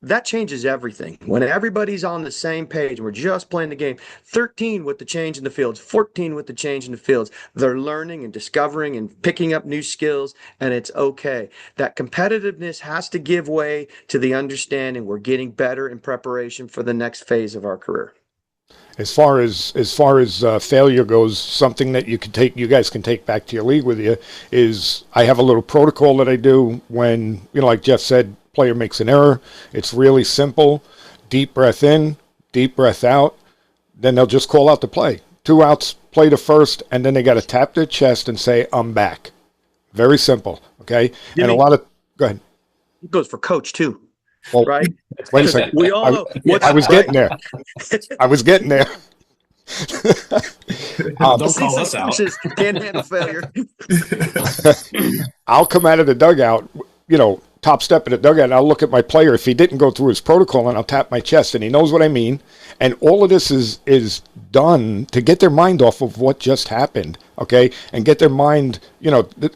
that changes everything. When everybody's on the same page, we're just playing the game. 13 with the change in the fields, 14 with the change in the fields. They're learning and discovering and picking up new skills, and it's okay. That competitiveness has to give way to the understanding we're getting better in preparation for the next phase of our career. As far as failure goes, something that you guys can take back to your league with you is I have a little protocol that I do when, like Jeff said, player makes an error. It's really simple. Deep breath in, deep breath out. Then they'll just call out the play. 2 outs, play to first, and then they got to tap their chest and say, I'm back. Very simple, okay? Go ahead. It goes for coach, too. Well, right? Wait a second. We all know. I was getting there. I was getting there. Don't call us out. Can't handle failure. I'll come out of the dugout, top step in the dugout, and I'll look at my player. If he didn't go through his protocol, and I'll tap my chest, and he knows what I mean. And all of this is done to get their mind off of what just happened, okay? And get their mind,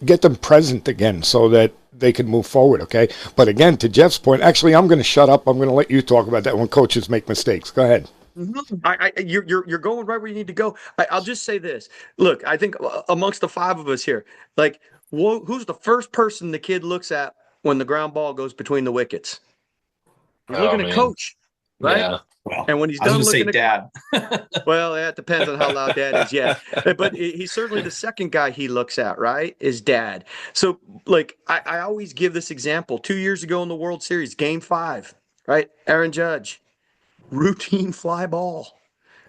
get them present again so that they can move forward, okay? But again, to Jeff's point, actually, I'm going to shut up. I'm going to let you talk about that when coaches make mistakes. Go ahead. You're going right where you need to go. I'll just say this. Look, I think amongst the 5 of us here, who's the first person the kid looks at when the ground ball goes between the wickets? He's looking at coach, right? Yeah. Well, and when he's done looking at dad. Well, that depends on how loud dad is, yeah. But he's certainly the second guy he looks at, right, is dad. So, I always give this example. 2 years ago in the World Series, Game 5, right? Aaron Judge, routine fly ball,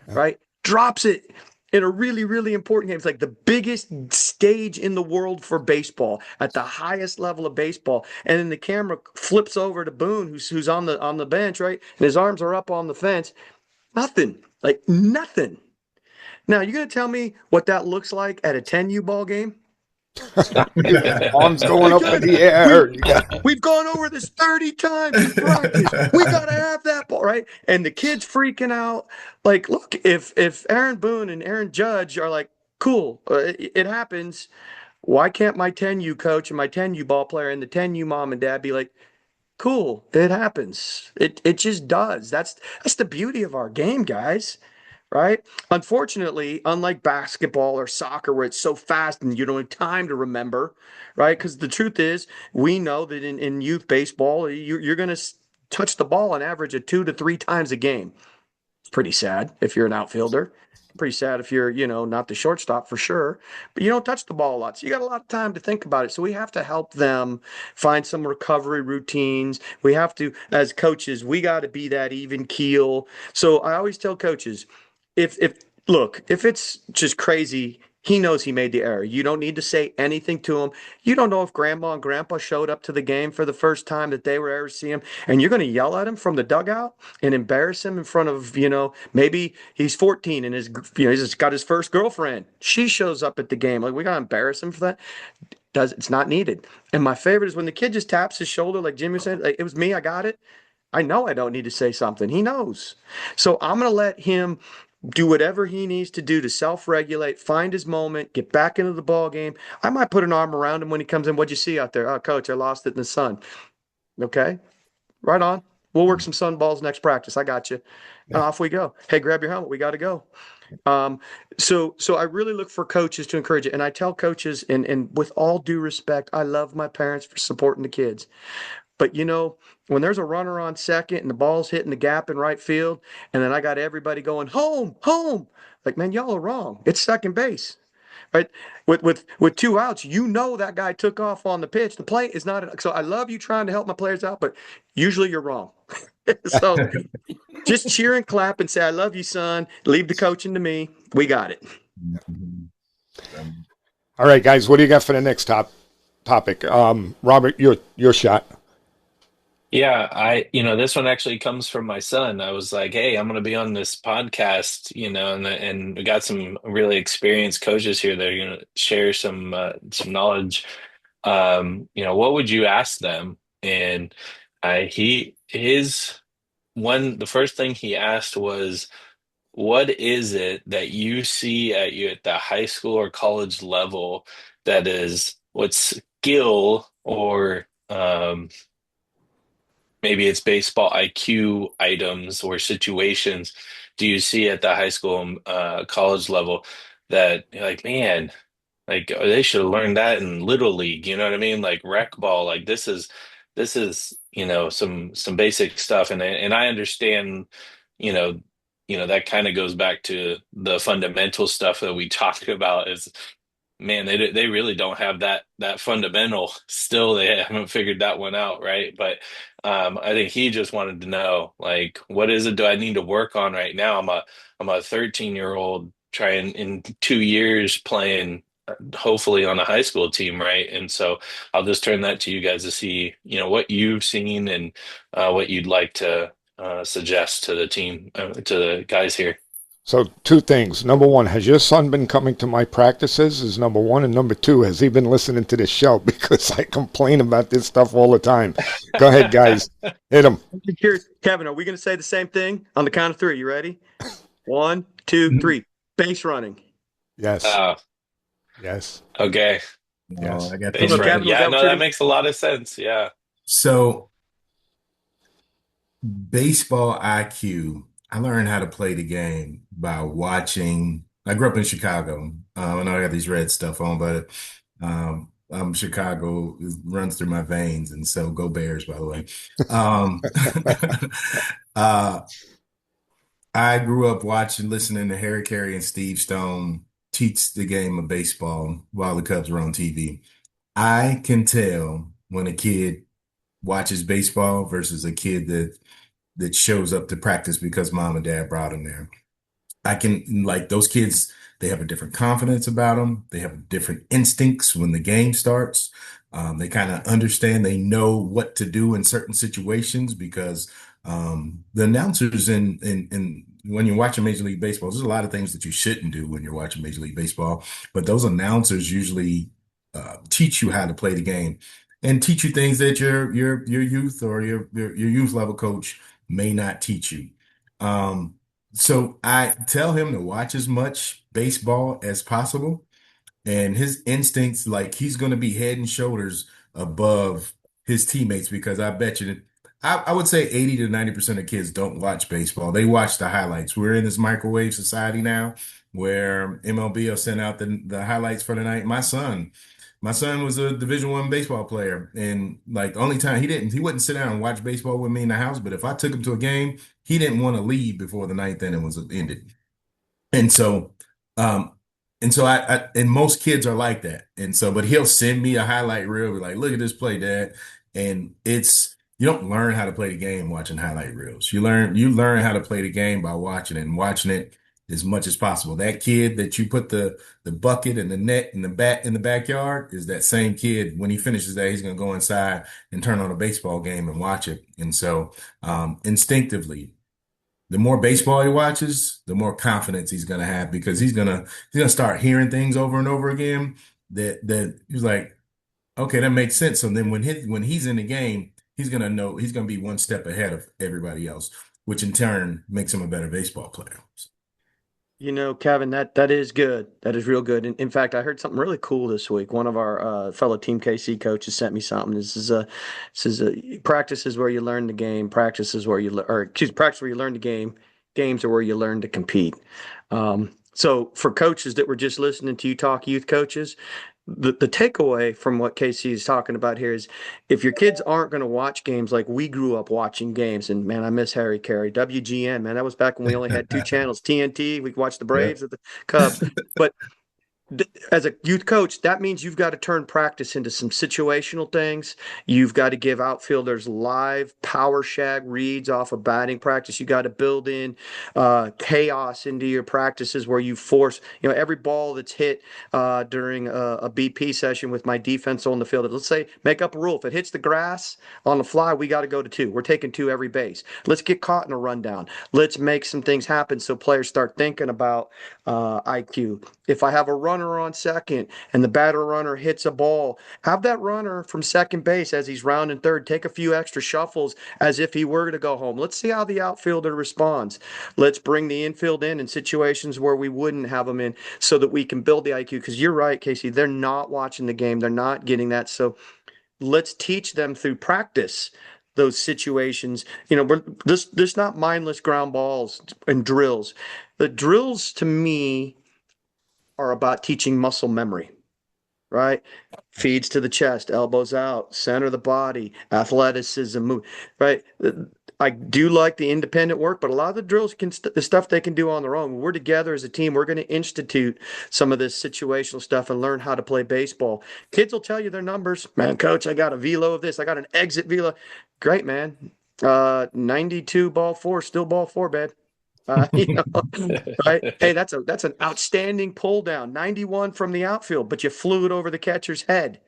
right? Drops it in a really, really important game. It's like the biggest stage in the world for baseball at the highest level of baseball. And then the camera flips over to Boone, who's on the bench, right? And his arms are up on the fence. Nothing. Nothing. Now, you're going to tell me what that looks like at a 10U ball game? Arms going up in the air. We've gone over this 30 times in practice. We got to have that ball, right? And the kid's freaking out. Look, if Aaron Boone and Aaron Judge are like, cool, it happens, why can't my 10U coach and my 10U ball player and the 10U mom and dad be like, cool, it happens. It just does. That's the beauty of our game, guys. Right? Unfortunately, unlike basketball or soccer where it's so fast and you don't have time to remember, right? Because the truth is, we know that in youth baseball, you're going to touch the ball on average of 2 to 3 times a game. It's pretty sad if you're an outfielder. pretty sad if you're, not the shortstop for sure, but you don't touch the ball a lot. So you got a lot of time to think about it. So we have to help them find some recovery routines. We have to, as coaches, we got to be that even keel. So I always tell coaches, if it's just crazy, he knows he made the error. You don't need to say anything to him. You don't know if grandma and grandpa showed up to the game for the first time that they were ever see him, and you're going to yell at him from the dugout and embarrass him in front of, maybe he's 14 and he's got his first girlfriend. She shows up at the game. Like, we got to embarrass him for that? It's not needed. And my favorite is when the kid just taps his shoulder, like Jimmy was saying, like, it was me, I got it. I know I don't need to say something. He knows. So I'm going to let him do whatever he needs to do to self-regulate, find his moment, get back into the ball game. I might put an arm around him when he comes in. What'd you see out there? Oh, coach, I lost it in the sun. Okay, right on. We'll work some sun balls next practice. I got you. And off we go. Hey, grab your helmet. We got to go. So I really look for coaches to encourage it. And I tell coaches, and with all due respect, I love my parents for supporting the kids. But when there's a runner on second and the ball's hitting the gap in right field, and then I got everybody going home, home, like, man, y'all are wrong. It's second base, right? With 2 outs, that guy took off on the pitch. The play is not. So I love you trying to help my players out, but usually you're wrong. So just cheer and clap and say, "I love you, son." Leave the coaching to me. We got it. All right, guys, what do you got for the next topic? Robert, your shot. Yeah, this one actually comes from my son. I was like, "Hey, I'm going to be on this podcast, and we got some really experienced coaches here that are going to share some knowledge. What would you ask them?" And the first thing he asked was, "What is it that you see at the high school or college level that is what skill or maybe it's baseball IQ items or situations do you see at the high school and college level that you're like, man, like they should have learned that in Little League, you know what I mean? Like rec ball, like this is some basic stuff, and I understand, you know, that kind of goes back to the fundamental stuff that we talked about is man, they really don't have that fundamental still. They haven't figured that one out, right? But I think he just wanted to know, like, what is it do I need to work on right now? I'm a 13-year-old trying in 2 years playing hopefully on a high school team, right? And so I'll just turn that to you guys to see, what you've seen and what you'd like to suggest to the team, to the guys here. So 2 things. Number 1, has your son been coming to my practices is number 1. And number 2, has he been listening to this show? Because I complain about this stuff all the time. Go ahead, guys. Hit him. Here's Kevin. Are we going to say the same thing on the count of 3? You ready? 1, 2, 3. Base running. Yes. Yes. Okay. Yes. I got Base Look, running. Kevin, Yeah, was no, that that makes a lot of sense. Yeah. So baseball IQ, I learned how to play the game by watching. I grew up in Chicago. I know I got these red stuff on, but Chicago runs through my veins, and so go Bears, by the way. uh, I grew up listening to Harry Carey and Steve Stone teach the game of baseball while the Cubs were on TV. I can tell when a kid watches baseball versus a kid that shows up to practice because mom and dad brought him there. I can, like, those kids, they have a different confidence about them. They have different instincts when the game starts. They kind of understand, they know what to do in certain situations because the announcers in when you're watching Major League Baseball, there's a lot of things that you shouldn't do when you're watching Major League Baseball, but those announcers usually teach you how to play the game and teach you things that your youth or your youth level coach may not teach you. So I tell him to watch as much baseball as possible, and his instincts, like he's going to be head and shoulders above his teammates because I bet you that I would say 80 to 90% of kids don't watch baseball. They watch the highlights. We're in this microwave society now where MLB will send out the highlights for the night. My son was a Division I baseball player, and like the only time he wouldn't sit down and watch baseball with me in the house, but if I took him to a game, he didn't want to leave before the ninth inning was ended. And so, um, and most kids are like that. And so, but he'll send me a highlight reel, be like, look at this play, Dad. And you don't learn how to play the game watching highlight reels. You learn how to play the game by watching it and watching it as much as possible. That kid that you put the bucket and the net and the bat in the backyard is that same kid. When he finishes that, he's going to go inside and turn on a baseball game and watch it. And so, instinctively, the more baseball he watches, the more confidence he's going to have, because he's going to start hearing things over and over again that he's like, okay, that makes sense. So then when he's in the game, he's going to know, he's going to be one step ahead of everybody else, which in turn makes him a better baseball player. Kevin, that is good. That is real good. In fact, I heard something really cool this week. One of our fellow Team KC coaches sent me something. This is practice is where you learn the game. Practice is where practice where you learn the game. Games are where you learn to compete. So for coaches that were just listening to you talk, youth coaches, the takeaway from what Casey is talking about here is, if your kids aren't going to watch games like we grew up watching games, and man, I miss Harry Carey, WGN, man, that was back when we only had two channels, TNT, we could watch the Braves or the Cubs, but as a youth coach, that means you've got to turn practice into some situational things. You've got to give outfielders live power shag reads off of batting practice. You got to build in chaos into your practices, where you force, every ball that's hit during a BP session with my defense on the field. Let's say, make up a rule. If it hits the grass on the fly, we got to go to 2. We're taking 2 every base. Let's get caught in a rundown. Let's make some things happen so players start thinking about IQ. If I have a runner on second and the batter runner hits a ball, have that runner from second base, as he's rounding third, take a few extra shuffles as if he were to go home. Let's see how the outfielder responds. Let's bring the infield in situations where we wouldn't have them in, so that we can build the IQ. Because you're right, Casey, they're not watching the game. They're not getting that. So let's teach them through practice those situations. There's not mindless ground balls and drills. The drills, to me, are about teaching muscle memory, right? Feeds to the chest, elbows out, center of the body, athleticism, move, right? I do like the independent work, but a lot of the drills the stuff they can do on their own. When we're together as a team, we're going to institute some of this situational stuff and learn how to play baseball. Kids will tell you their numbers. Man, coach, I got a velo of this. I got an exit velo. Great, man. 92 ball 4, still ball 4, babe. Right? Hey, that's an outstanding pull down. 91 from the outfield, but you flew it over the catcher's head.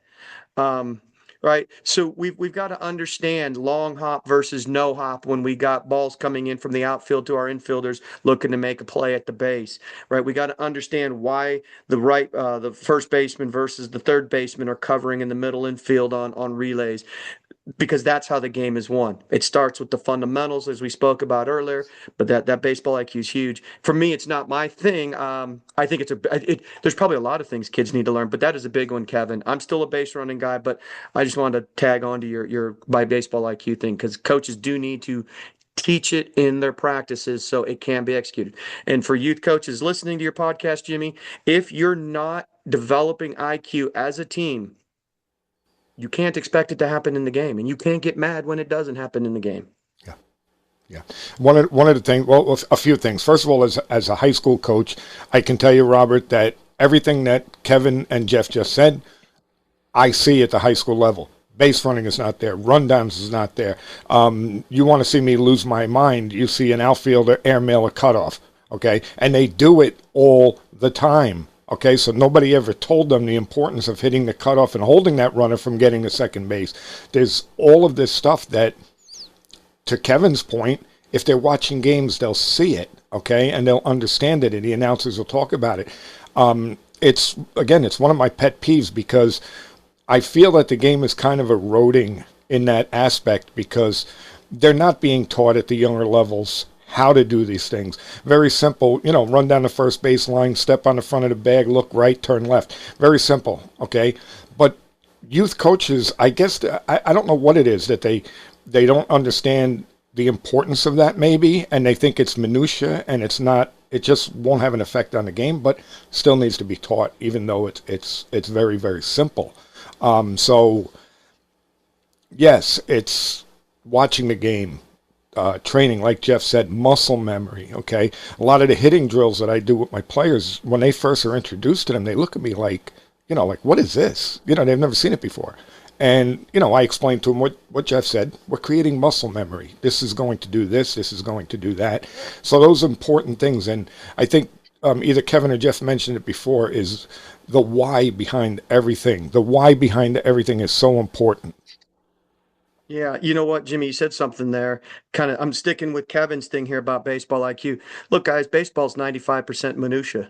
Right. So we've got to understand long hop versus no hop when we got balls coming in from the outfield to our infielders looking to make a play at the base. Right. We got to understand why the first baseman versus the third baseman are covering in the middle infield on relays, because that's how the game is won. It starts with the fundamentals, as we spoke about earlier, but that baseball IQ is huge. For me, it's not my thing. I think there's probably a lot of things kids need to learn, but that is a big one, Kevin. I'm still a base running guy, but I just wanted to tag on to your my baseball IQ thing, because coaches do need to teach it in their practices so it can be executed. And for youth coaches listening to your podcast, Jimmy, if you're not developing IQ as a team, you can't expect it to happen in the game, and you can't get mad when it doesn't happen in the game. Yeah. One of the things, well, a few things. First of all, as a high school coach, I can tell you, Robert, that everything that Kevin and Jeff just said, I see at the high school level. Base running is not there. Rundowns is not there. You want to see me lose my mind, you see an outfielder airmail a cutoff, okay? And they do it all the time. Okay, so nobody ever told them the importance of hitting the cutoff and holding that runner from getting to second base. There's all of this stuff that, to Kevin's point, if they're watching games, they'll see it, okay, and they'll understand it, and the announcers will talk about it. It's one of my pet peeves, because I feel that the game is kind of eroding in that aspect, because they're not being taught at the younger levels how to do these things. Very simple, run down the first baseline, step on the front of the bag, look right, turn left. Very simple, okay? But youth coaches, I guess, I don't know what it is that they don't understand the importance of that, maybe, and they think it's minutia, and it's not. It just won't have an effect on the game, but still needs to be taught, even though it's very, very simple. So yes, it's watching the game. training, like Jeff said, muscle memory, okay? A lot of the hitting drills that I do with my players, when they first are introduced to them, they look at me like, like, what is this? They've never seen it before. And, I explained to them what Jeff said. We're creating muscle memory. This is going to do this. This is going to do that. So those important things. And I think either Kevin or Jeff mentioned it before, is the why behind everything. The why behind everything is so important. Yeah, you know what, Jimmy, you said something there. I'm sticking with Kevin's thing here about baseball IQ. Look, guys, baseball's 95% minutia,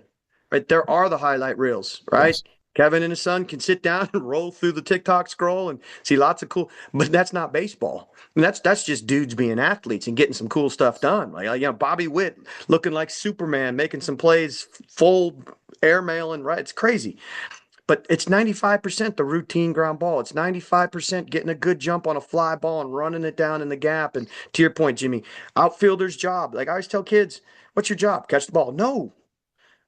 right? There are the highlight reels, right? Yes. Kevin and his son can sit down and roll through the TikTok scroll and see lots of cool, but that's not baseball. And that's just dudes being athletes and getting some cool stuff done. Like, Bobby Witt looking like Superman, making some plays, full airmail and right. It's crazy. But it's 95% the routine ground ball. It's 95% getting a good jump on a fly ball and running it down in the gap. And to your point, Jimmy, outfielder's job. Like I always tell kids, what's your job? Catch the ball. No.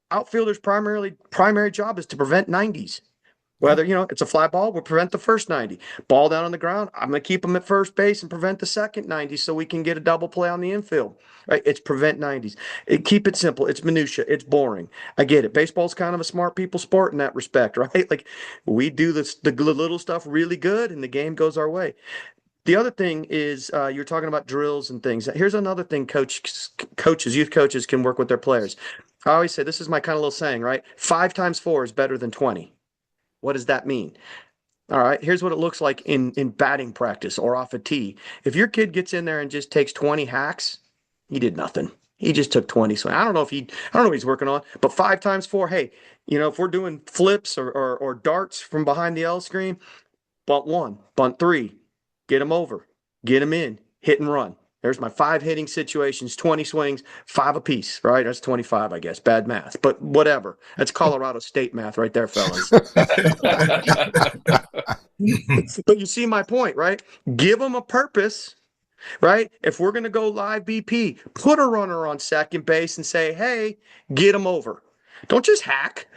Outfielder's primary job is to prevent 90s. Whether, it's a fly ball, we'll prevent the first 90. Ball down on the ground, I'm going to keep them at first base and prevent the second 90 so we can get a double play on the infield. Right? It's prevent 90s. Keep it simple. It's minutia. It's boring. I get it. Baseball's kind of a smart people sport in that respect, right? Like we do the little stuff really good and the game goes our way. The other thing is you're talking about drills and things. Here's another thing youth coaches can work with their players. I always say, this is my kind of little saying, right? 5 times 4 is better than 20. What does that mean? All right, here's what it looks like in batting practice or off a tee. If your kid gets in there and just takes 20 hacks, he did nothing. He just took 20. So I don't know what he's working on, but 5 times 4, hey, if we're doing flips or darts from behind the L screen, bunt 1, bunt 3, get him over, get him in, hit and run. There's my 5 hitting situations, 20 swings, 5 apiece, right? That's 25, I guess. Bad math, but whatever. That's Colorado State math right there, fellas. But you see my point, right? Give them a purpose, right? If we're going to go live BP, put a runner on second base and say, hey, get him over. Don't just hack.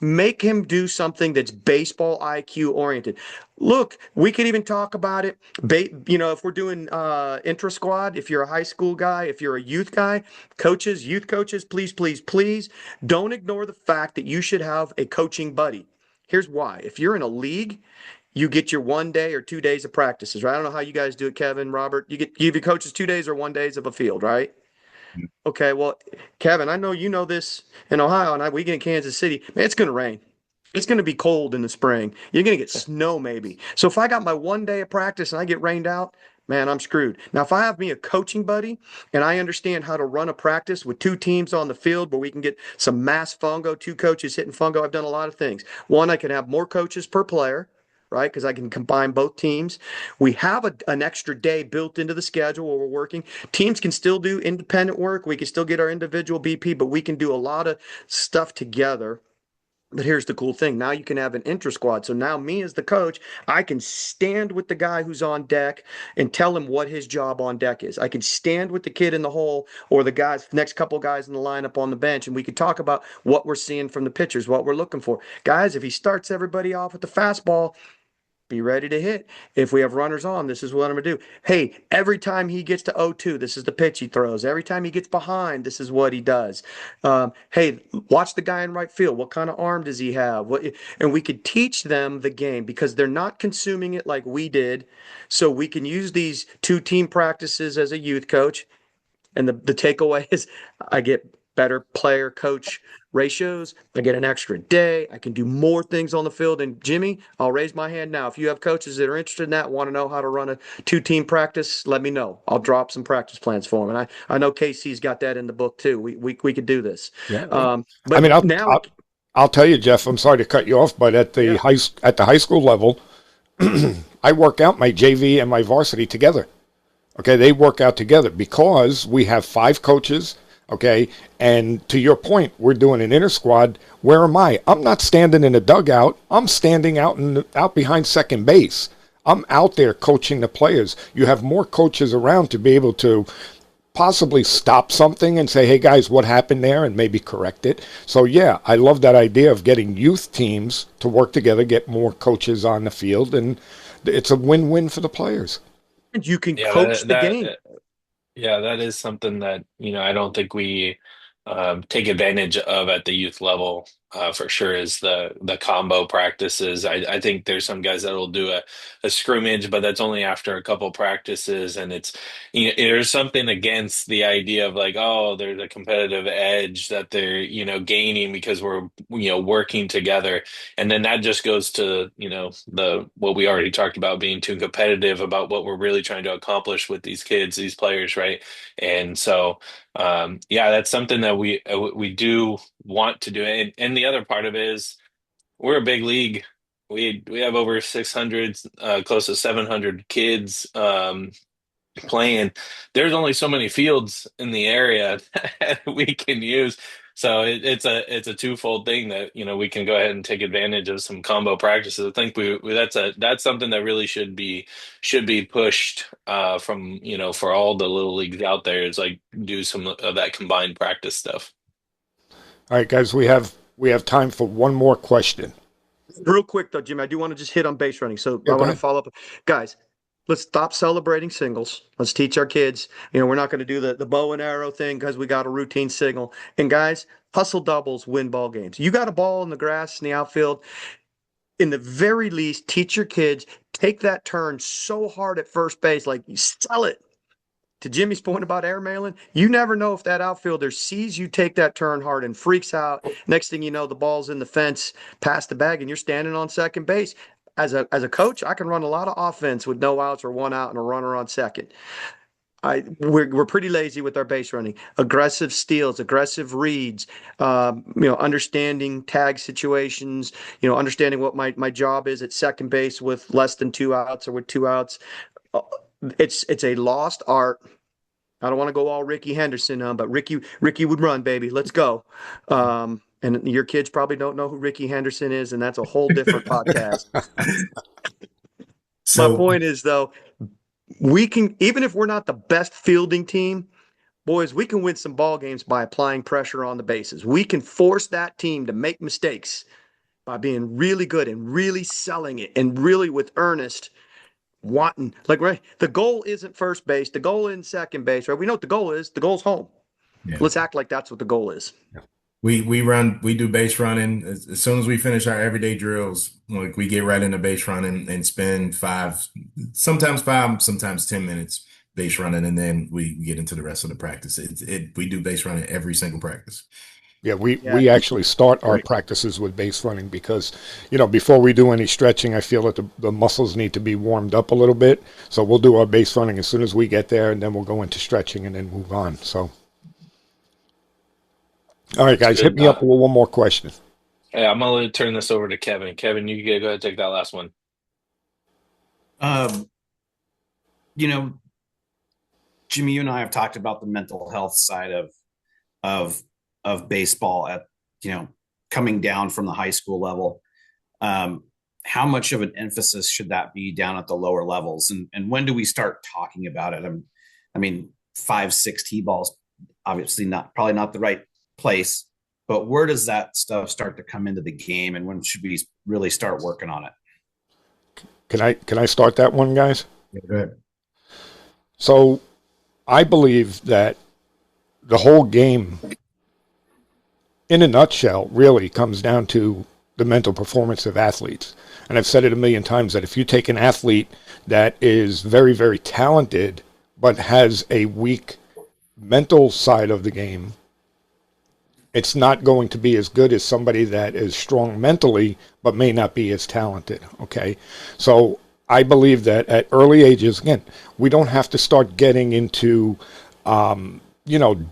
Make him do something that's baseball IQ oriented. Look, we could even talk about it. If we're doing intra squad, if you're a high school guy, if you're a youth guy, youth coaches, please, please, please don't ignore the fact that you should have a coaching buddy. Here's why. If you're in a league, you get your 1 day or 2 days of practices, right? I don't know how you guys do it, Kevin, Robert. You give your coaches 2 days or 1 days of a field, right? Okay, well, Kevin, I know you know this in Ohio, and we get in Kansas City. Man, it's going to rain. It's going to be cold in the spring. You're going to get snow maybe. So if I got my 1 day of practice and I get rained out, man, I'm screwed. Now, if I have me a coaching buddy and I understand how to run a practice with 2 teams on the field where we can get some mass fungo, 2 coaches hitting fungo, I've done a lot of things. One, I can have more coaches per player, right? Because I can combine both teams. We have an extra day built into the schedule where we're working. Teams can still do independent work. We can still get our individual BP, but we can do a lot of stuff together. But here's the cool thing. Now you can have an intra squad. So now me as the coach, I can stand with the guy who's on deck and tell him what his job on deck is. I can stand with the kid in the hole or the next couple guys in the lineup on the bench, and we can talk about what we're seeing from the pitchers, what we're looking for. Guys, if he starts everybody off with the fastball, be ready to hit. If we have runners on, this is what I'm going to do. Hey, every time he gets to 0-2, this is the pitch he throws. Every time he gets behind, this is what he does. Hey, watch the guy in right field. What kind of arm does he have? And we could teach them the game because they're not consuming it like we did. So we can use these 2 team practices as a youth coach. And the takeaway is I get better player coach ratios. I get an extra day. I can do more things on the field. And Jimmy, I'll raise my hand now. If you have coaches that are interested in that, want to know how to run a 2-team practice, let me know. I'll drop some practice plans for them. And I know KC's got that in the book too. We could do this. Yeah. But I mean, I'll tell you, Jeff, I'm sorry to cut you off, but at the high school level, I work out my JV and my varsity together. Okay, they work out together because we have 5 coaches. Okay, and to your point, we're doing an inter squad. Where am I? I'm not standing in a dugout. I'm standing out behind second base. I'm out there coaching the players. You have more coaches around to be able to possibly stop something and say, hey guys, what happened there, and maybe correct it. So yeah, I love that idea of getting youth teams to work together, get more coaches on the field, and it's a win-win for the players. You can Yeah, coach the game. yeah, that is something that, I don't think we take advantage of at the youth level, for sure, is the combo practices. I think there's some guys that will do a scrimmage, but that's only after a couple practices. And there's something against the idea of like, oh, there's a competitive edge that they're, gaining because we're, working together. And then that just goes to, what we already talked about, being too competitive about what we're really trying to accomplish with these kids, these players, right? And so, yeah, that's something that we do want to do. And the other part of it is we're a big league. We have over 600, close to 700 kids playing. There's only so many fields in the area that we can use. So it's a twofold thing that we can go ahead and take advantage of some combo practices. I think that's something that really should be pushed from for all the little leagues out there, is like do some of that combined practice stuff. All right, guys, we have time for one more question. Real quick though, Jimmy, I do want to just hit on base running. So Yeah, I go want to ahead. follow up. Guys, let's stop celebrating singles. Let's teach our kids. We're not going to do the bow and arrow thing because we got a routine signal. And guys, hustle doubles win ball games. You got a ball in the grass in the outfield. In the very least, teach your kids, take that turn so hard at first base, like you sell it. To Jimmy's point about airmailing, you never know if that outfielder sees you take that turn hard and freaks out. Next thing you know, the ball's in the fence, past the bag, and you're standing on second base. As a coach, I can run a lot of offense with no outs or one out and a runner on second. We're pretty lazy with our base running. Aggressive steals, aggressive reads, understanding tag situations, understanding what my job is at second base with less than two outs or with two outs. It's a lost art. I don't want to go all Ricky Henderson on, but Ricky would run, baby. Let's go. And your kids probably don't know who Ricky Henderson is, and that's a whole different podcast. My point is, though, we can, even if we're not the best fielding team, boys, we can win some ball games by applying pressure on the bases. We can force that team to make mistakes by being really good and really selling it and really with earnest wanting, like, right, the goal isn't first base, the goal isn't second base, right? We know what the goal is. The goal's home. Yeah. Let's act like that's what the goal is. We do base running as soon as we finish our everyday drills. Like we get right into base running and spend sometimes 10 minutes base running, and then we get into the rest of the practice. We do base running every single practice. Yeah, we actually start our practices with base running because, before we do any stretching, I feel that the muscles need to be warmed up a little bit. So we'll do our base running as soon as we get there, and then we'll go into stretching and then move on. So, all right, guys, hit me up with one more question. Hey, I'm going to turn this over to Kevin. Kevin, you can go ahead and take that last one. Jimmy, you and I have talked about the mental health side of baseball at, coming down from the high school level. How much of an emphasis should that be down at the lower levels? And when do we start talking about it? 5-6 T-balls, obviously probably not the right place, but where does that stuff start to come into the game, and when should we really start working on it? Can I start that one, guys? Yeah, go ahead. So I believe that the whole game, in a nutshell, really comes down to the mental performance of athletes. And I've said it a million times that if you take an athlete that is very, very talented but has a weak mental side of the game, it's not going to be as good as somebody that is strong mentally but may not be as talented, okay? So I believe that at early ages, again, we don't have to start getting into,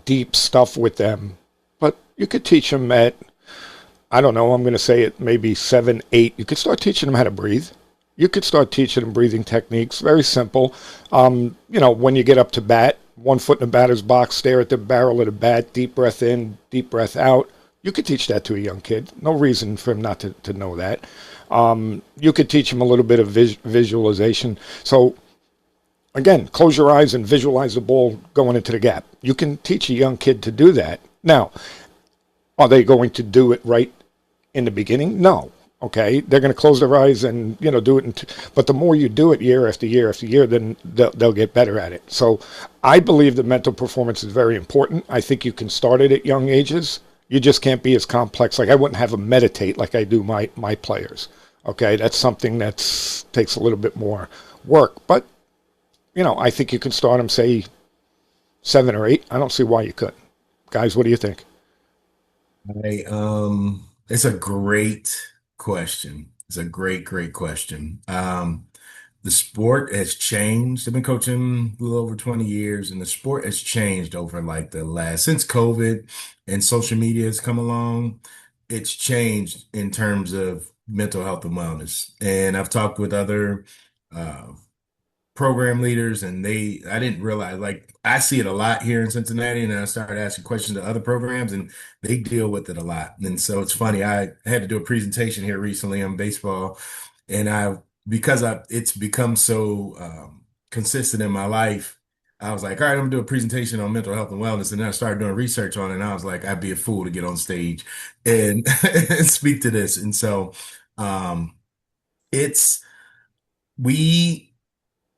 deep stuff with them, but you could teach them at, I don't know, I'm going to say it maybe 7, 8. You could start teaching them how to breathe. You could start teaching them breathing techniques, very simple. When you get up to bat, 1 foot in the batter's box, stare at the barrel of the bat, deep breath in, deep breath out. You could teach that to a young kid. No reason for him not to know that. You could teach him a little bit of visualization. So, again, close your eyes and visualize the ball going into the gap. You can teach a young kid to do that. Now, are they going to do it right in the beginning? No. Okay, they're going to close their eyes and do it. But the more you do it year after year after year, then they'll get better at it. So I believe that mental performance is very important. I think you can start it at young ages. You just can't be as complex. Like I wouldn't have them meditate like I do my players. Okay, that's something that takes a little bit more work. But I think you can start them, say 7 or 8. I don't see why you couldn't. Guys, what do you think? It's a great question. It's a great question. The sport has changed. I've been coaching a little over 20 years, and the sport has changed over like since COVID and social media has come along. It's changed in terms of mental health and wellness. And I've talked with other uh, program leaders, and I didn't realize, like, I see it a lot here in Cincinnati, and then I started asking questions to other programs, and they deal with it a lot. And so it's funny, I had to do a presentation here recently on baseball, and it's become so consistent in my life. I was like, all right, I'm gonna do a presentation on mental health and wellness. And then I started doing research on it, and I was like, I'd be a fool to get on stage and, and speak to this. And so um, it's we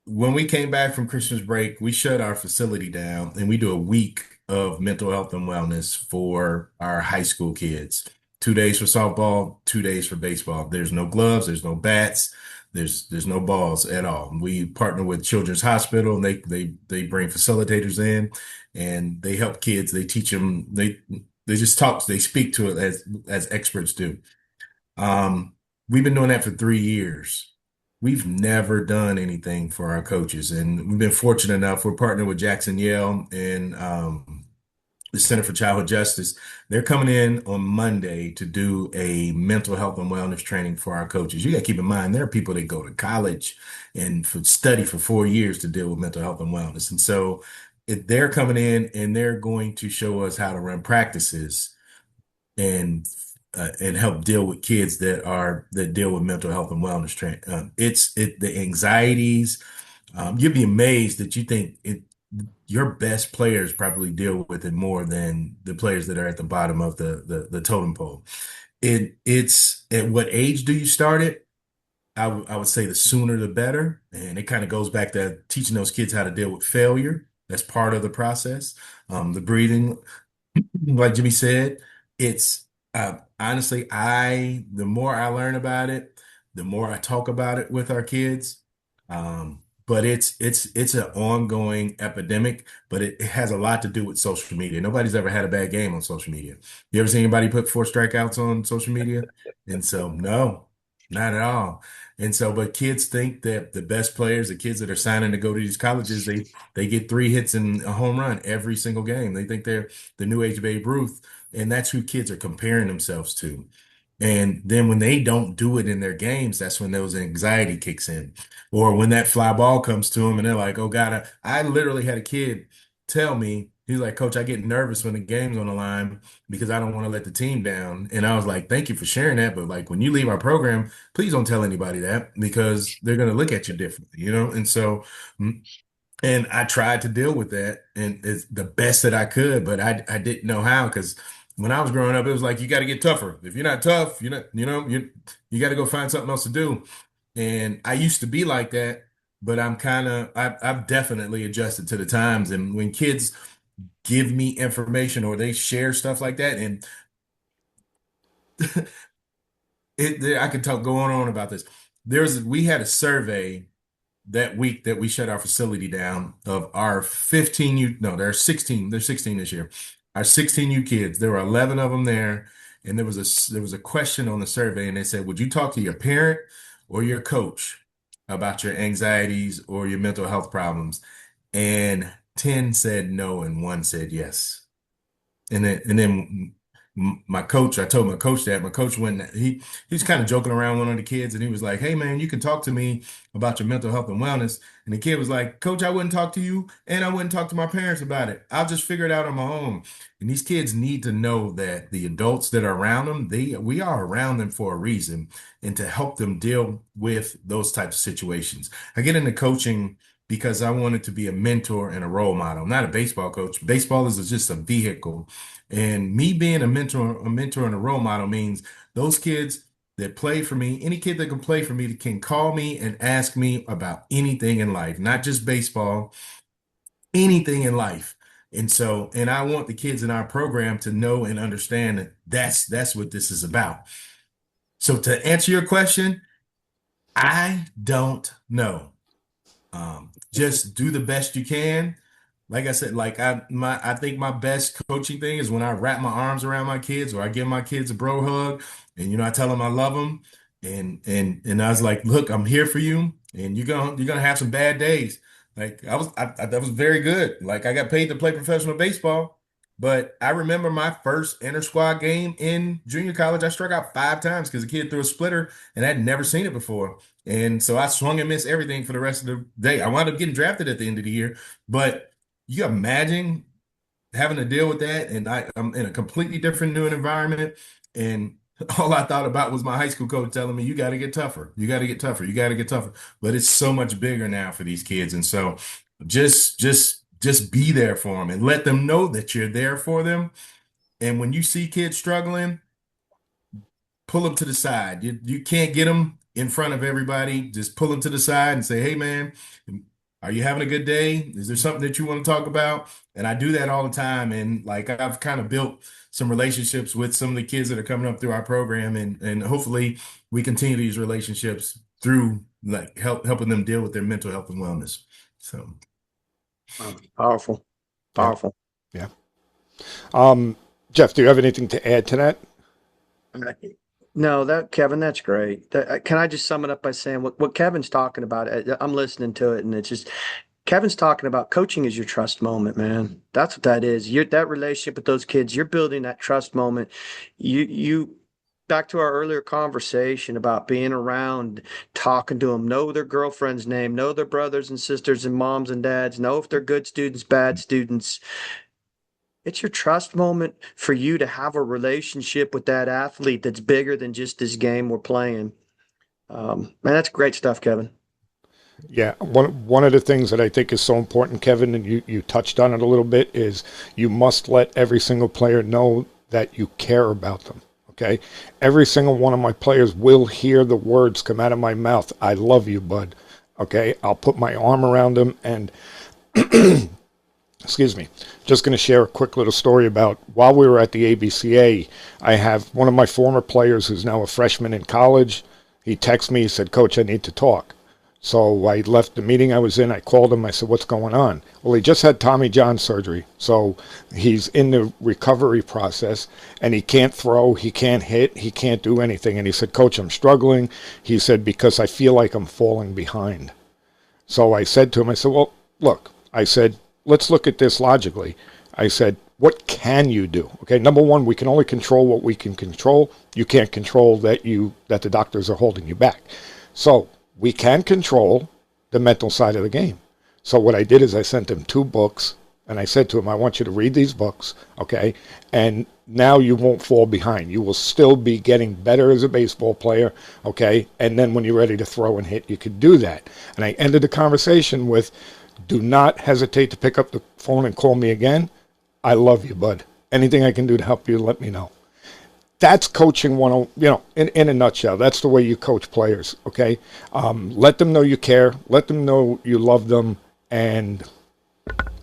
when we came back from Christmas break, we shut our facility down and we do a week of mental health and wellness for our high school kids. 2 days for softball, 2 days for baseball. There's no gloves, there's no bats, there's no balls at all. We partner with Children's Hospital, and they bring facilitators in, and they help kids. They teach them. They just talk. They speak to it as experts do. Um, we've been doing that for 3 years. We've never done anything for our coaches, and we've been fortunate enough. We're partnered with Jackson Yale and the Center for Childhood Justice. They're coming in on Monday to do a mental health and wellness training for our coaches. You got to keep in mind, there are people that go to college and study for 4 years to deal with mental health and wellness. And so they're coming in and they're going to show us how to run practices and help deal with kids that deal with mental health and wellness training. The anxieties. You'd be amazed that you think your best players probably deal with it more than the players that are at the bottom of the totem pole. It's at what age do you start it? I would say the sooner the better, and it kind of goes back to teaching those kids how to deal with failure. That's part of the process. The breathing, like Jimmy said, it's honestly, the more I learn about it, the more I talk about it with our kids. But it's an ongoing epidemic, but it has a lot to do with social media. Nobody's ever had a bad game on social media. You ever seen anybody put 4 strikeouts on social media? And so, no, not at all. And so, but kids think that the best players, the kids that are signing to go to these colleges, they get 3 hits and a home run every single game. They think they're the new age Babe Ruth, and that's who kids are comparing themselves to. And then when they don't do it in their games, that's when those anxiety kicks in. Or when that fly ball comes to them and they're like, oh God, I literally had a kid tell me, he's like, Coach, I get nervous when the game's on the line because I don't want to let the team down. And I was like, thank you for sharing that. But like when you leave our program, please don't tell anybody that because they're going to look at you differently, you know? And so, and I tried to deal with that and it's the best that I could, but I didn't know how because when I was growing up, it was like you got to get tougher. If you're not tough, you're not, you got to go find something else to do. And I used to be like that, but I've definitely adjusted to the times. And when kids give me information or they share stuff like that, and I could go on about this. We had a survey that week that we shut our facility down of our 15U, no, there are 16, there's 16 this year. Our 16U kids, there were 11 of them there. And there was a question on the survey and they said, would you talk to your parent or your coach about your anxieties or your mental health problems? And 10 said no and 1 said yes. And then my coach, I told my coach that. My coach went, he was kind of joking around with one of the kids and he was like, hey man, you can talk to me about your mental health and wellness. And the kid was like, Coach, I wouldn't talk to you and I wouldn't talk to my parents about it. I'll just figure it out on my own. And these kids need to know that the adults that are around them, we are around them for a reason and to help them deal with those types of situations. I get into coaching because I wanted to be a mentor and a role model. I'm not a baseball coach. Baseball is just a vehicle. And me being a mentor and a role model means those kids, that play for me, any kid that can play for me can call me and ask me about anything in life, not just baseball, anything in life. And so, and I want the kids in our program to know and understand that that's what this is about. So to answer your question, I don't know. Just do the best you can. Like I said, I think my best coaching thing is when I wrap my arms around my kids or I give my kids a bro hug and I tell them I love them and I was like, look, I'm here for you and you're gonna have some bad days. Like that was very good. Like I got paid to play professional baseball, but I remember my first inter squad game in junior college. I struck out 5 times because a kid threw a splitter and I'd never seen it before. And so I swung and missed everything for the rest of the day. I wound up getting drafted at the end of the year, but you imagine having to deal with that, and I'm in a completely different new environment, and all I thought about was my high school coach telling me, you got to get tougher. You got to get tougher. You got to get tougher. But it's so much bigger now for these kids. And so just be there for them and let them know that you're there for them. And when you see kids struggling, pull them to the side. You can't get them in front of everybody. Just pull them to the side and say, hey, man, are you having a good day? Is there something that you want to talk about? And I do that all the time. And like I've kind of built some relationships with some of the kids that are coming up through our program. And hopefully we continue these relationships through like helping them deal with their mental health and wellness. So powerful. Yeah. Jeff, do you have anything to add to that? No, Kevin, that's great. Can I just sum it up by saying what Kevin's talking about? I'm listening to it, and it's just Kevin's talking about coaching is your trust moment, man. That's what that is. That relationship with those kids. You're building that trust moment. You back to our earlier conversation about being around, talking to them, know their girlfriend's name, know their brothers and sisters and moms and dads, know if they're good students, bad students. It's your trust moment for you to have a relationship with that athlete that's bigger than just this game we're playing. Man, that's great stuff, Kevin. Yeah, one of the things that I think is so important, Kevin, and you touched on it a little bit, is you must let every single player know that you care about them. Okay, every single one of my players will hear the words come out of my mouth. I love you, bud. Okay, I'll put my arm around them and. Excuse me. Just going to share a quick little story about while we were at the ABCA, I have one of my former players who's now a freshman in college. He texted me, he said, Coach, I need to talk. So I left the meeting I was in. I called him. I said, what's going on? Well, he just had Tommy John surgery. So he's in the recovery process and he can't throw, he can't hit, he can't do anything. And he said, Coach, I'm struggling. He said, because I feel like I'm falling behind. So I said to him, I said, well, look, I said, let's look at this logically. I said, what can you do? Okay, number one, we can only control what we can control. You can't control that the doctors are holding you back. So we can control the mental side of the game. So what I did is I sent him 2 books, and I said to him, I want you to read these books, okay? And now you won't fall behind. You will still be getting better as a baseball player, okay? And then when you're ready to throw and hit, you can do that. And I ended the conversation with, do not hesitate to pick up the phone and call me again. I love you, bud. Anything I can do to help you, let me know. That's coaching in a nutshell. That's the way you coach players, okay? Let them know you care. Let them know you love them, and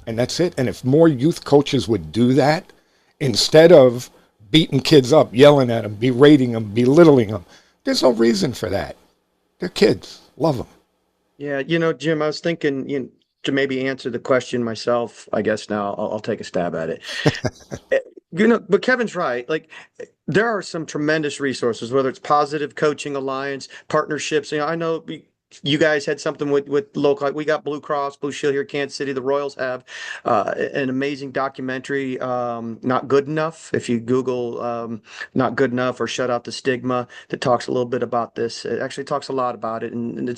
that's it. And if more youth coaches would do that, instead of beating kids up, yelling at them, berating them, belittling them, there's no reason for that. They're kids. Love them. Yeah, Jim, I was thinking, to maybe answer the question myself, I guess now I'll take a stab at it. But Kevin's right. Like, there are some tremendous resources, whether it's Positive Coaching Alliance, partnerships. I know you guys had something with local. We got Blue Cross Blue Shield here in Kansas City. The Royals have an amazing documentary, Not Good Enough. If you Google Not Good Enough or Shut Out the Stigma, that talks a little bit about this. It actually talks a lot about it, and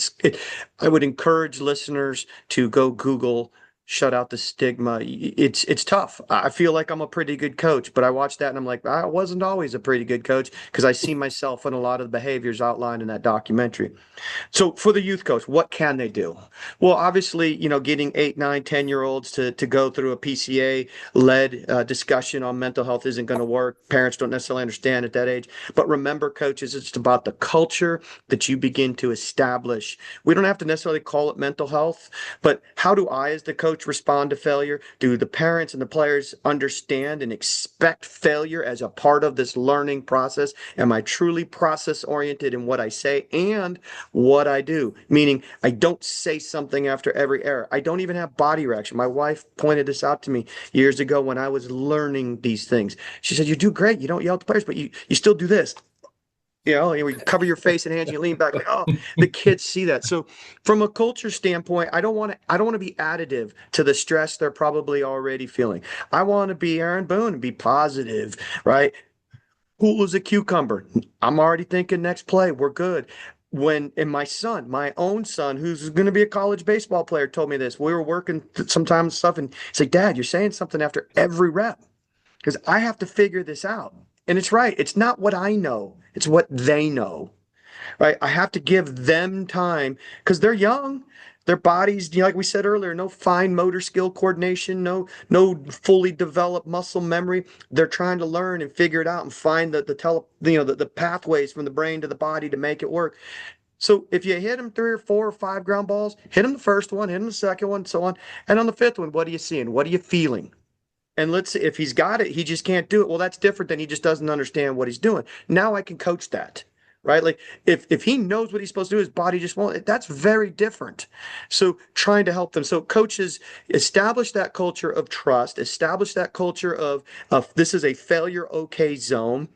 I would encourage listeners to go Google shut out the stigma. It's tough. I feel like I'm a pretty good coach, but I watch that and I'm like, I wasn't always a pretty good coach because I see myself in a lot of the behaviors outlined in that documentary. So for the youth coach, what can they do? Well, obviously, getting 8, 9, 10-year-olds to go through a PCA led discussion on mental health isn't going to work. Parents don't necessarily understand at that age. But remember, coaches, it's about the culture that you begin to establish. We don't have to necessarily call it mental health, but how do I, as the coach, respond to failure? Do the parents and the players understand and expect failure as a part of this learning process? Am I truly process oriented in what I say and what I do? Meaning, I don't say something after every error. I don't even have body reaction. My wife pointed this out to me years ago when I was learning these things. She said, "You do great. You don't yell at the players, but you still do this." You cover your face and hands, you lean back. Like, oh, the kids see that. So, from a culture standpoint, I don't want to be additive to the stress they're probably already feeling. I want to be Aaron Boone and be positive, right? Cool as a cucumber. I'm already thinking next play. We're good. And my own son, who's going to be a college baseball player, told me this. We were working sometimes stuff, and he's like, "Dad, you're saying something after every rep because I have to figure this out." And it's right. It's not what I know. It's what they know, right? I have to give them time because they're young. Their bodies, like we said earlier, no fine motor skill coordination, no fully developed muscle memory. They're trying to learn and figure it out and find the pathways from the brain to the body to make it work. So if you hit them 3 or 4 or 5 ground balls, hit them the first one, hit them the second one, so on. And on the 5th one, what are you seeing? What are you feeling? And let's see, if he's got it, he just can't do it. Well, that's different than he just doesn't understand what he's doing. Now I can coach that, right? Like if he knows what he's supposed to do, his body just won't. That's very different. So trying to help them. So coaches establish that culture of trust, establish that culture of this is a failure okay zone.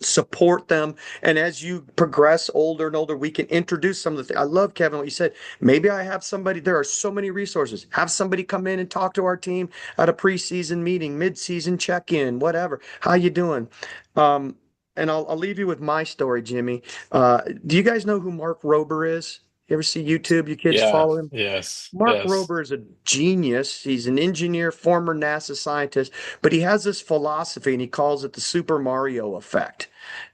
Support them, and as you progress older and older, we can introduce some of the things. I love, Kevin, what you said. Maybe I have somebody. There are so many resources. Have somebody come in and talk to our team at a preseason meeting, mid-season check-in, whatever. How you doing? And I'll leave you with my story, Jimmy. Do you guys know who Mark Rober is? You ever see YouTube? You kids Yeah. follow him? Yes. Mark Yes. Rober is a genius. He's an engineer, former NASA scientist, but he has this philosophy and he calls it the Super Mario effect.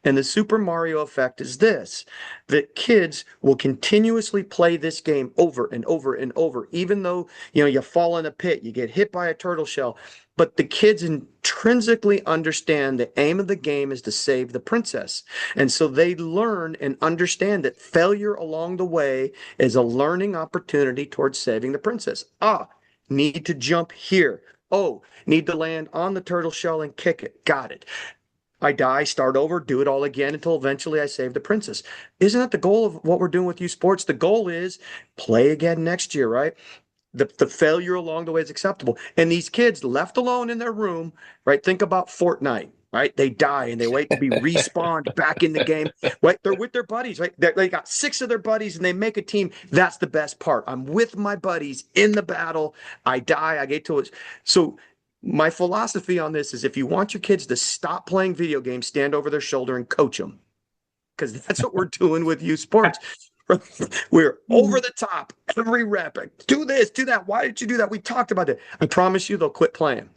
And the Super Mario effect is this, that kids will continuously play this game over and over and over, even though, you fall in a pit, you get hit by a turtle shell. But the kids intrinsically understand the aim of the game is to save the princess. And so they learn and understand that failure along the way is a learning opportunity towards saving the princess. Need to jump here. Oh, need to land on the turtle shell and kick it. Got it. I die, start over, do it all again until eventually I save the princess. Isn't that the goal of what we're doing with youth sports? The goal is play again next year, right? The failure along the way is acceptable. And these kids left alone in their room, right? Think about Fortnite, right? They die and they wait to be respawned back in the game. Right? They're with their buddies, right? They got 6 of their buddies and they make a team. That's the best part. I'm with my buddies in the battle. I die. I get to it. So my philosophy on this is if you want your kids to stop playing video games, stand over their shoulder and coach them. Because that's what we're doing with youth sports. We're over the top every rep. Do this, do that. Why did you do that? We talked about it. I promise you they'll quit playing.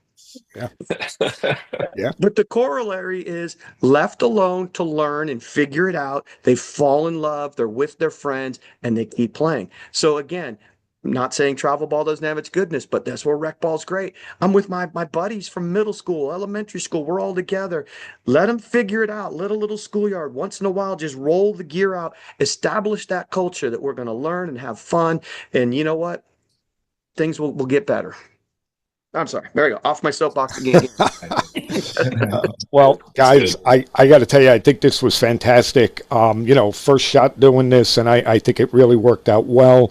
Yeah. Yeah. But the corollary is left alone to learn and figure it out. They fall in love. They're with their friends and they keep playing. So again, I'm not saying travel ball doesn't have its goodness, but that's where rec ball's great. I'm with my buddies from middle school, elementary school. We're all together. Let them figure it out. Little schoolyard. Once in a while, just roll the gear out. Establish that culture that we're going to learn and have fun. And you know what? Things will get better. I'm sorry. There you go. Off my soapbox again. Well, guys, I got to tell you, I think this was fantastic. First shot doing this, and I think it really worked out well.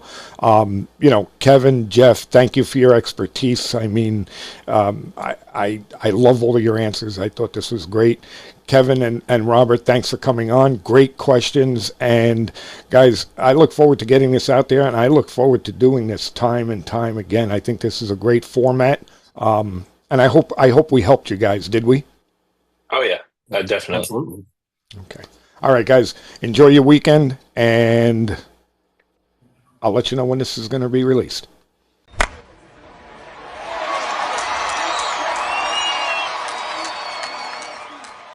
Kevin, Jeff, thank you for your expertise. I mean, I love all of your answers. I thought this was great. Kevin and Robert, thanks for coming on. Great questions. And guys, I look forward to getting this out there, and I look forward to doing this time and time again. I think this is a great format. And I hope we helped you guys. Did we? Oh, yeah. Definitely. Absolutely. Okay. All right, guys. Enjoy your weekend, and I'll let you know when this is going to be released.